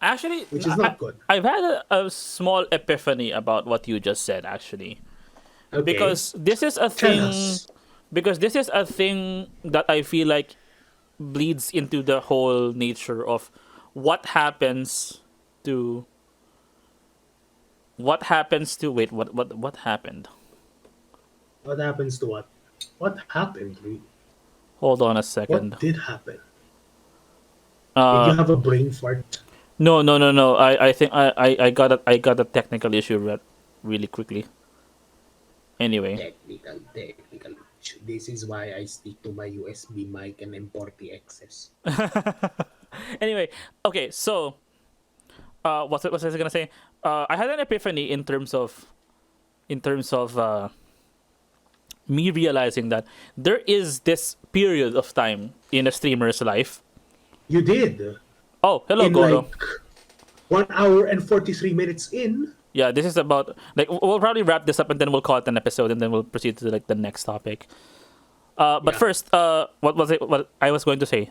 Actually, which is not good. I've had a small epiphany about what you just said. Actually, Okay. because this is a Tell thing. us. Because this is a thing that I feel like bleeds into the whole nature of what happens to what happened. What happens to what? What happened, really? Hold on a What second. did happen? Did you have a brain fart? No, no, no, no. I think I got a technical issue really quickly. Anyway. Technical. This is why I stick to my USB mic and M40 XS. Anyway, okay, so what was I gonna say? I had an epiphany in terms of me realizing that there is this period of time in a streamer's life. You did. Oh, hello, In Goro. like 1 hour and 43 minutes in. Yeah, this is about like we'll probably wrap this up and then we'll call it an episode and then we'll proceed to like the next topic. But Yeah. first, what was it? What I was going to say?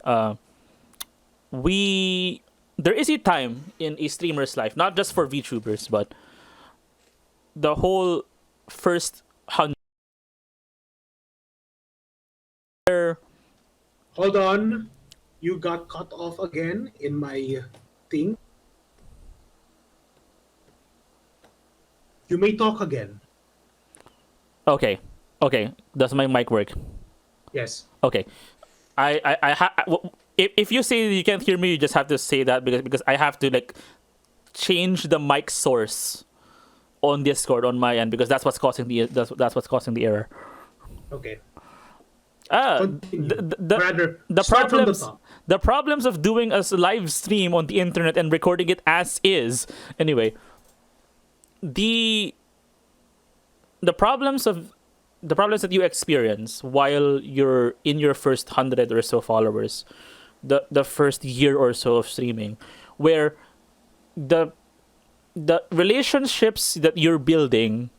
There is a time in a streamer's life, not just for VTubers, but the whole first 100. Hold on. You got cut off again in my thing. You may talk again. Okay, okay. Does my mic work? Yes. Okay. If you say you can't hear me, you just have to say that because I have to like change the mic source on Discord on my end because that's what's causing that's what's causing the error. Okay. The, Continue. the, Rather, the start from the problems top. the problems of doing a live stream on the internet and recording it as is. Anyway, the problems that you experience while you're in your first 100 or so followers, the first year or so of streaming, where the relationships that you're building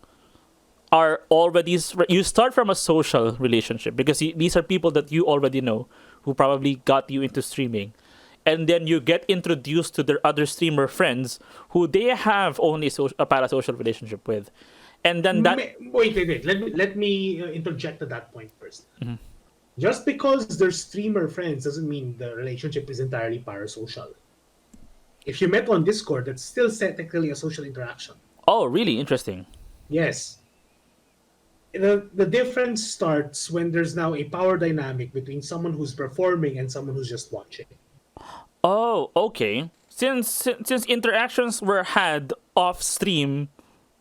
are already, you start from a social relationship because these are people that you already know who probably got you into streaming, and then you get introduced to their other streamer friends who they have only a parasocial relationship with, and then that Wait. Let me interject at that point first. Mm-hmm. Just because they're streamer friends doesn't mean the relationship is entirely parasocial. If you met on Discord, that's still technically a social interaction. oh really interesting. Yes. the difference starts when there's now a power dynamic between someone who's performing and someone who's just watching. Oh, okay. Since interactions were had off stream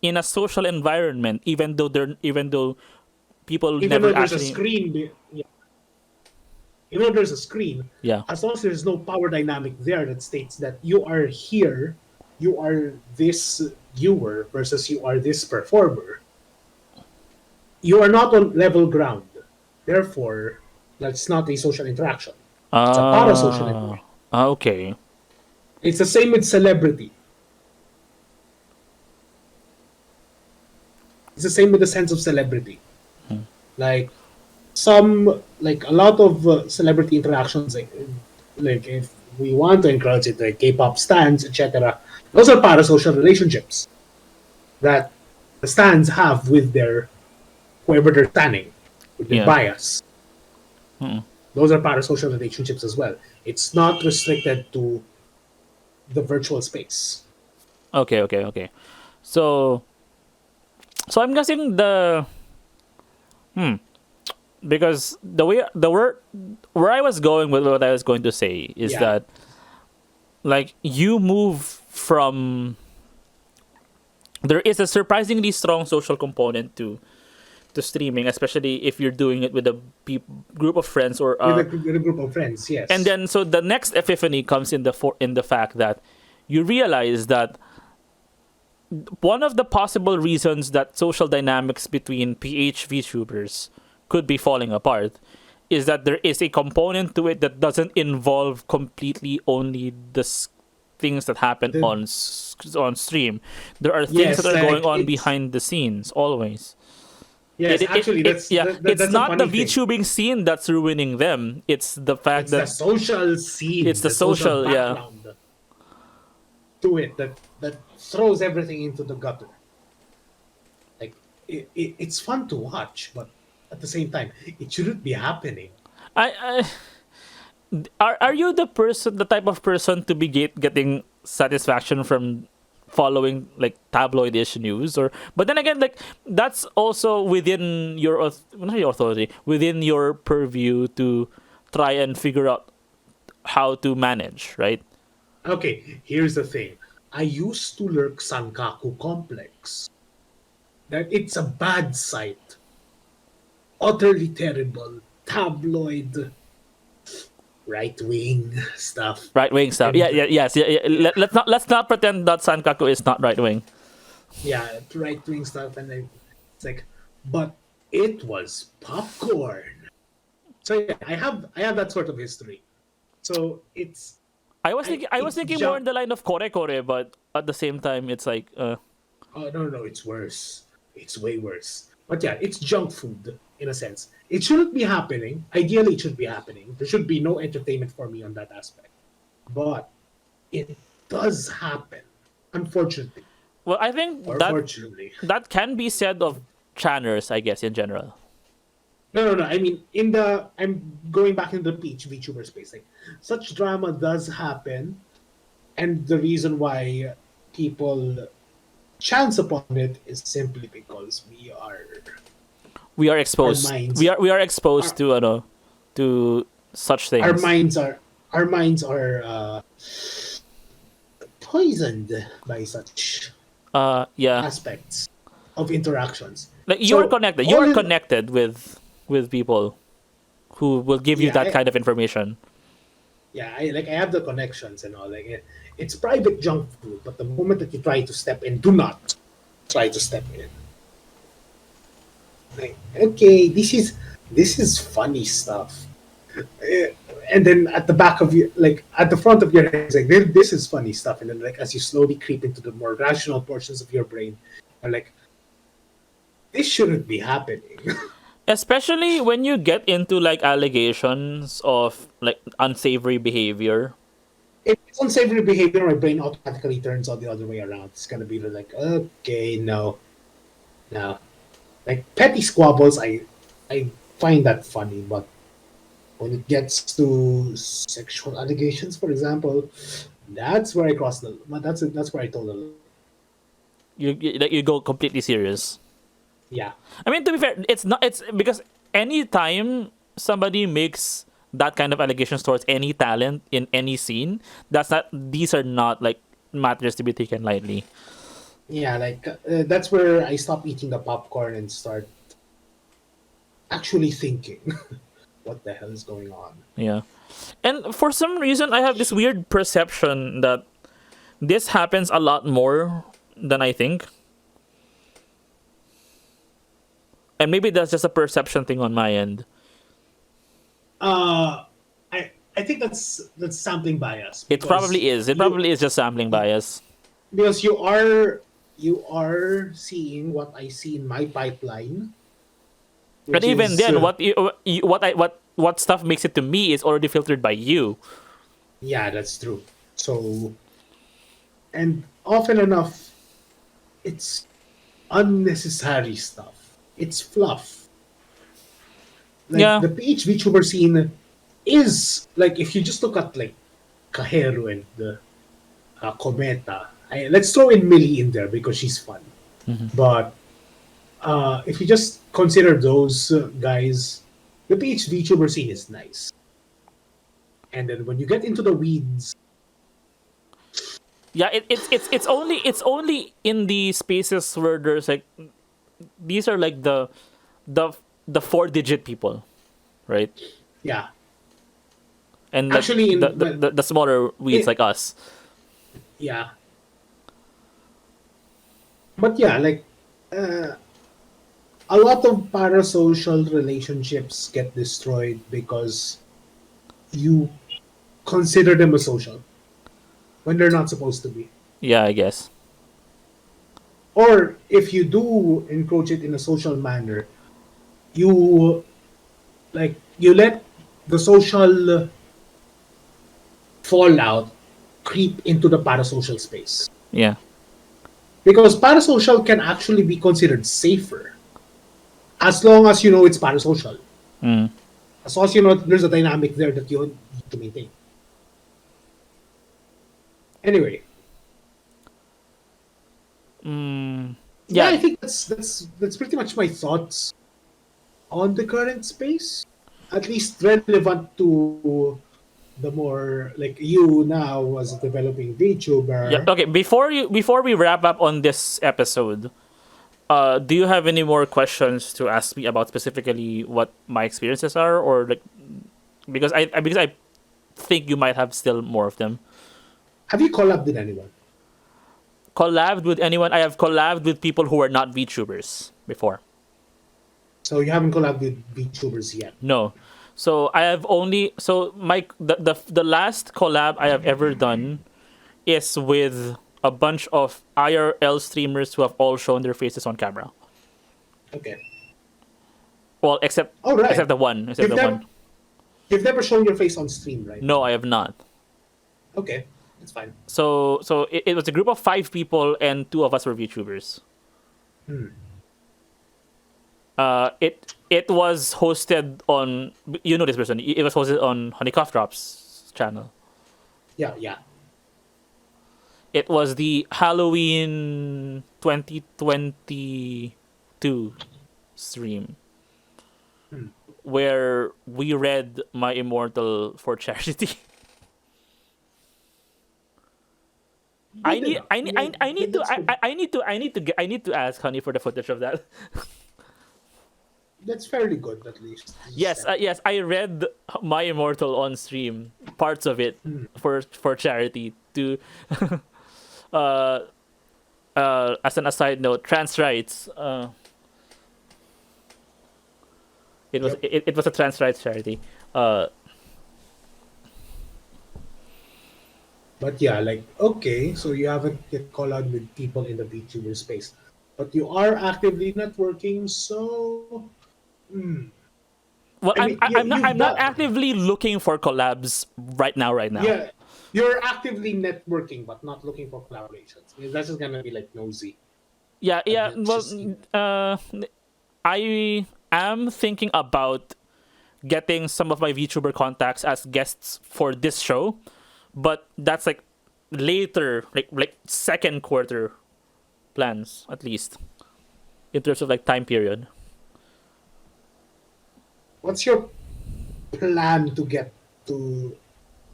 in a social environment, even though people Even never though there's actually a screen, yeah, even though there's a screen, yeah. as long as there's no power dynamic there that states that you are here, you are this viewer versus you are this performer, you are not on level ground. Therefore, that's not a social interaction. It's a parasocial Ah, interaction. okay. It's the same with celebrity. It's the same with the sense of celebrity. Like like a lot of celebrity interactions, like if we want to encourage it, like K-pop stands, etc. Those are parasocial relationships that the stands have with their whoever they're standing, with their Yeah. bias. Those are parasocial relationships as well. It's not restricted to the virtual space. Okay. So I'm guessing because the word where I was going with what I was going to say is Yeah. that like you move from there is a surprisingly strong social component to streaming, especially if you're doing it with a group of friends or With a group of friends, yes. and then so the next epiphany comes in the fact that you realize that one of the possible reasons that social dynamics between PHVTubers could be falling apart is that there is a component to it that doesn't involve completely only things that happen on stream. There are things Yes, that are like going on it's- behind the scenes always. yes, actually, that's It's a not the funny thing. VTubing scene that's ruining them. It's the fact It's the that social scene. It's the social, yeah. background to it that throws everything into the gutter. Like it's fun to watch, but at the same time, it shouldn't be happening. I are you the type of person to be getting satisfaction from following like tabloidish news, or but then again, like that's also within your not your authority, within your purview to try and figure out how to manage, right? Okay, here's the thing. I used to lurk Sankaku Complex. That it's a bad site. Utterly terrible. Tabloid. Right wing stuff. Right wing stuff. Yes. Let's not pretend that Sankaku is not right wing. Yeah, right wing stuff, and it's like, but it was popcorn. So yeah, I have that sort of history. So it's I was thinking more in the line of kore kore, but at the same time, it's like oh no, it's worse. It's way worse. But yeah, it's junk food in a sense. It shouldn't be happening. Ideally, it should be happening. There should be no entertainment for me on that aspect. But it does happen, unfortunately. well, I think Or that fortunately. that can be said of channers, I guess, in general. No. I mean, I'm going back into the VTuber space. Like, such drama does happen, and the reason why people chance upon it is simply because We are exposed. minds- We are exposed to such things. our minds are poisoned by such Yeah. aspects of interactions. Like you So, are connected. You all are in- connected with people who will give you Yeah, that kind of information. Yeah, I have the connections and all. Like it's private junk food, but the moment that you try to step in, do not try to step in. Like, okay, this is funny stuff. And then at the back of your, like at the front of your head, it's like this is funny stuff. And then like as you slowly creep into the more rational portions of your brain, you're like, this shouldn't be happening. Especially when you get into like allegations of like unsavory behavior. If it's unsavory behavior, my brain automatically turns out the other way around. It's gonna be like, okay, no. Like petty squabbles, I find that funny, but when it gets to sexual allegations, for example, that's where I cross the. That's where I told them. You go completely serious. Yeah. I mean, to be fair, it's not. It's because anytime somebody makes that kind of allegations towards any talent in any scene, that's not. These are not like matters to be taken lightly. Yeah, like that's where I stop eating the popcorn and start actually thinking, what the hell is going on? Yeah, and for some reason, I have this weird perception that this happens a lot more than I think, and maybe that's just a perception thing on my end. I think that's sampling bias. It probably is. It probably is just sampling bias. Because you are seeing what I see in my pipeline. But which even is, then, what stuff makes it to me is already filtered by you. Yeah, that's true. So, and often enough, it's unnecessary stuff. It's fluff. Like Yeah. the PHVTuber scene is like, if you just look at like Kaheru and Kometa. Let's throw in Millie in there because she's fun. But if you just consider those guys, the PHVTuber scene is nice. And then when you get into the weeds, Yeah, it's only in the spaces where there's like these are like the 4-digit people, right? yeah, And like, Actually, the smaller weeds like us. yeah. But yeah, like a lot of parasocial relationships get destroyed because you consider them as social when they're not supposed to be. Yeah, I guess. Or if you do encroach it in a social manner, you you let the social fallout creep into the parasocial space. Yeah. Because parasocial can actually be considered safer as long as you know it's parasocial. Mm. As long as you know there's a dynamic there that you need to maintain. Anyway. Yeah, I think that's pretty much my thoughts on the current space. At least relevant to the more like you now as a developing VTuber. Yeah. Okay. Before we wrap up on this episode, do you have any more questions to ask me about specifically what my experiences are, or like because I think you might have still more of them. Have you collabed with anyone? Collabed with anyone? I have collabed with people who are not VTubers before. So you haven't collabed with VTubers yet. No. So I have only the last collab I have ever done is with a bunch of IRL streamers who have all shown their faces on camera. Okay. Well, except right. except the one. One. You've never shown your face on stream, right? No, I have not. Okay, that's fine. So it was a group of 5 people and 2 of us were VTubers. It was hosted on, you know this person. It was hosted on Honeycough Drop's channel. Yeah. It was the Halloween 2022 stream where we read My Immortal for charity. I need to ask Honey for the footage of that. That's fairly good, at least. Yes, I read My Immortal on stream, parts of it for charity to. As an aside note, trans rights. It was a trans rights charity. But yeah, like, okay, so you haven't yet collabed with people in the VTuber space, but you are actively networking, so. Well, I'm not done- actively looking for collabs right now. Yeah, you're actively networking, but not looking for collaborations. That's just gonna be like nosy. Yeah. And Well, just- I am thinking about getting some of my VTuber contacts as guests for this show, but that's like later, like second quarter plans at least. in terms of like time period. What's your plan to get to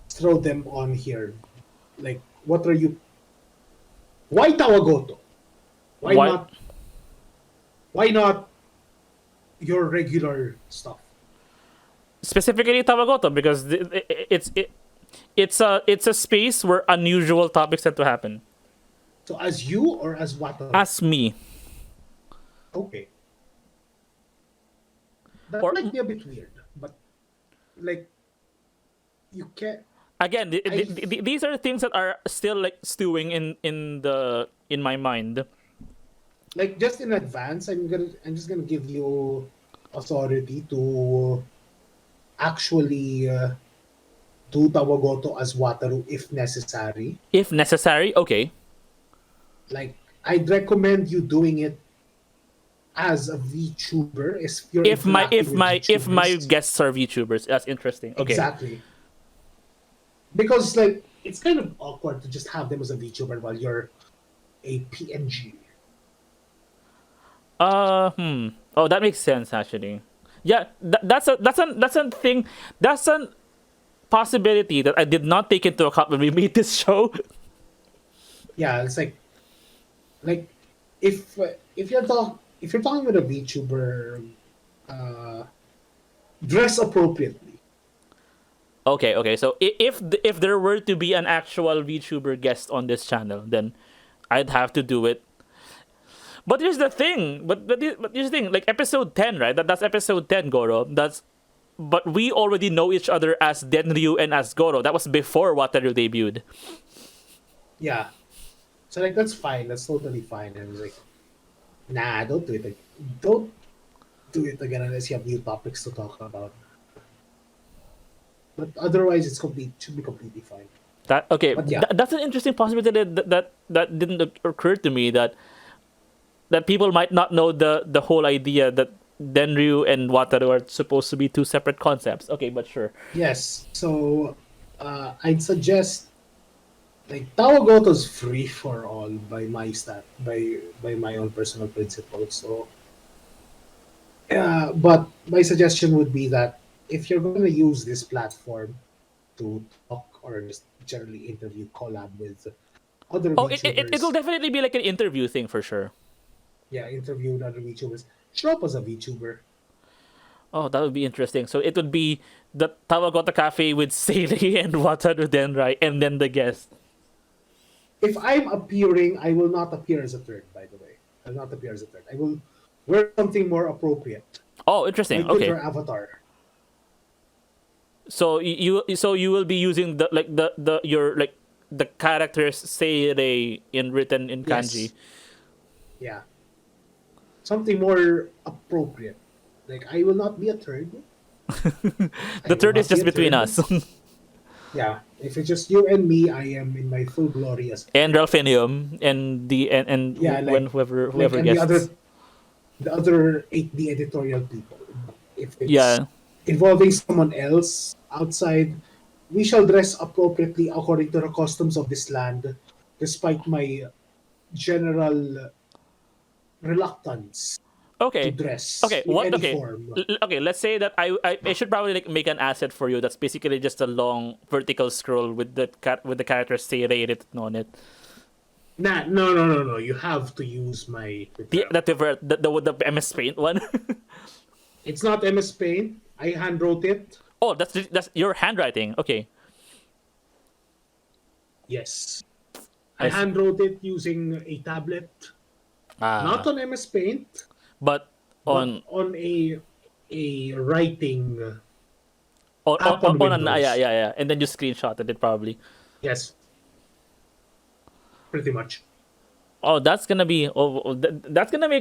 throw them on here? Like, what are you? Why Tawagoto? Why Why- not? Why not your regular stuff? Specifically Tawagoto, because it's a space where unusual topics tend to happen. So as you or as Wataru? As me. Okay. That Or- might be a bit weird, but like you can't. Again, these are things that are still like stewing in my mind. Like just in advance, I'm just gonna give you authority to actually do Tawagoto as Wataru if necessary. If necessary, okay. Like I'd recommend you doing it as a VTuber if you're If my interacting with VTubers. guests are VTubers, that's interesting. Okay. Exactly. Because like it's kind of awkward to just have them as a VTuber while you're a PNG. Oh, that makes sense actually. Yeah, that's a thing. That's a possibility that I did not take into account when we made this show. Yeah, it's like if you're talking with a VTuber, dress appropriately. Okay. So if there were to be an actual VTuber guest on this channel, then I'd have to do it. But here's the thing. But here's the thing. Like episode 10, right? That's episode 10, Goro. But we already know each other as Denryu and as Goro. That was before Wataru debuted. Yeah. So like that's fine. That's totally fine. And I was like, nah, don't do it. Don't do it again unless you have new topics to talk about. But otherwise, should be completely fine. But yeah. That's an interesting possibility that didn't occur to me that people might not know the whole idea that Denryu and Wataru are supposed to be two separate concepts. Okay, but sure. Yes. So I'd suggest like Tawagoto's free for all by my own personal principles. So but my suggestion would be that if you're going to use this platform to talk or just generally interview, collab with other Oh, VTubers, it'll definitely be like an interview thing for sure. interview with other VTubers, show up as a VTuber. Oh, that would be interesting. So it would be the Tawagoto Café with Seele and Wataru Denrai, and then the guest. If I'm appearing, I will not appear as a third, by the way. I'll not appear as a third. I will wear something more appropriate. Oh, interesting. My Okay. Twitter avatar. So you will be using the characters Seire written in kanji. Yes. Yeah. Something more appropriate. Like, I will not be a third. The third is just between us. Yeah. If it's just you and me, I am in my full glory as And Ralphinium and whoever and guests. the other 8D editorial people. If it's Yeah. involving someone else outside, we shall dress appropriately according to the customs of this land, despite my general reluctance Okay. to dress Okay. in What? any Okay. form. Okay. Let's say that I should probably like make an asset for you. That's basically just a long vertical scroll with the character Seire written on it. Nah, no. You have to use my Twitter. The MS Paint one. It's not MS Paint. I hand wrote it. Oh, that's your handwriting. Okay. Yes. I I see. hand wrote it using a tablet. Not on MS Paint, but but on on a writing app on on an Windows. yeah, and then you screenshotted it probably. Yes. Pretty much. Oh, that's gonna make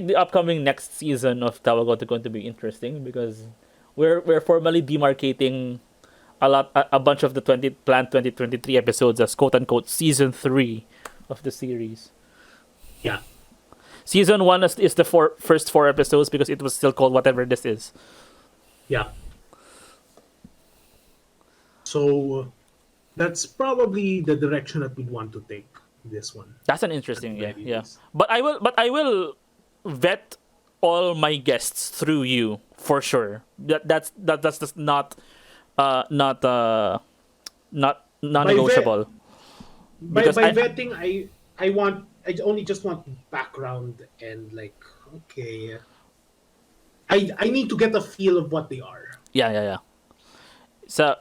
the upcoming next season of Tawagoto going to be interesting because we're formally demarcating a bunch of the planned 2023 episodes as quote unquote season 3 of the series. Yeah. Season 1 is the first 4 episodes because it was still called whatever this is. Yeah. So that's probably the direction that we'd want to take this one. That's an interesting, At the yeah. very least. But I will vet all my guests through you for sure. That's just not non-negotiable. By Because vetting, I only just want background and like, okay, I need to get a feel of what they are. yeah. So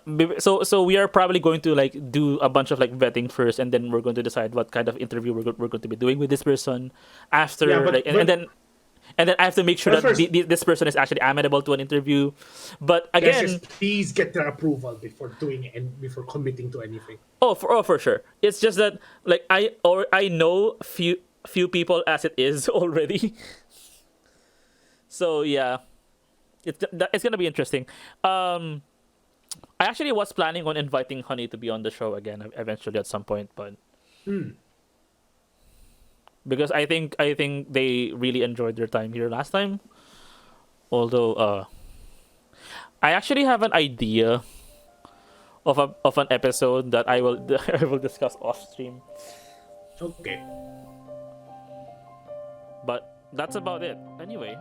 we are probably going to like do a bunch of like vetting first, and then we're going to decide what kind of interview we're going to be doing with this person after, Yeah, but- and then I have to make sure But that first- this person is actually amenable to an interview. But again, Yes, please get their approval before doing and before committing to anything. for sure. It's just that like I know few people as it is already. So yeah, it's gonna be interesting. I actually was planning on inviting Honey to be on the show again eventually at some point, but because I think they really enjoyed their time here last time. Although I actually have an idea of an episode that I will I will discuss off stream. Okay. But that's about it. Anyway,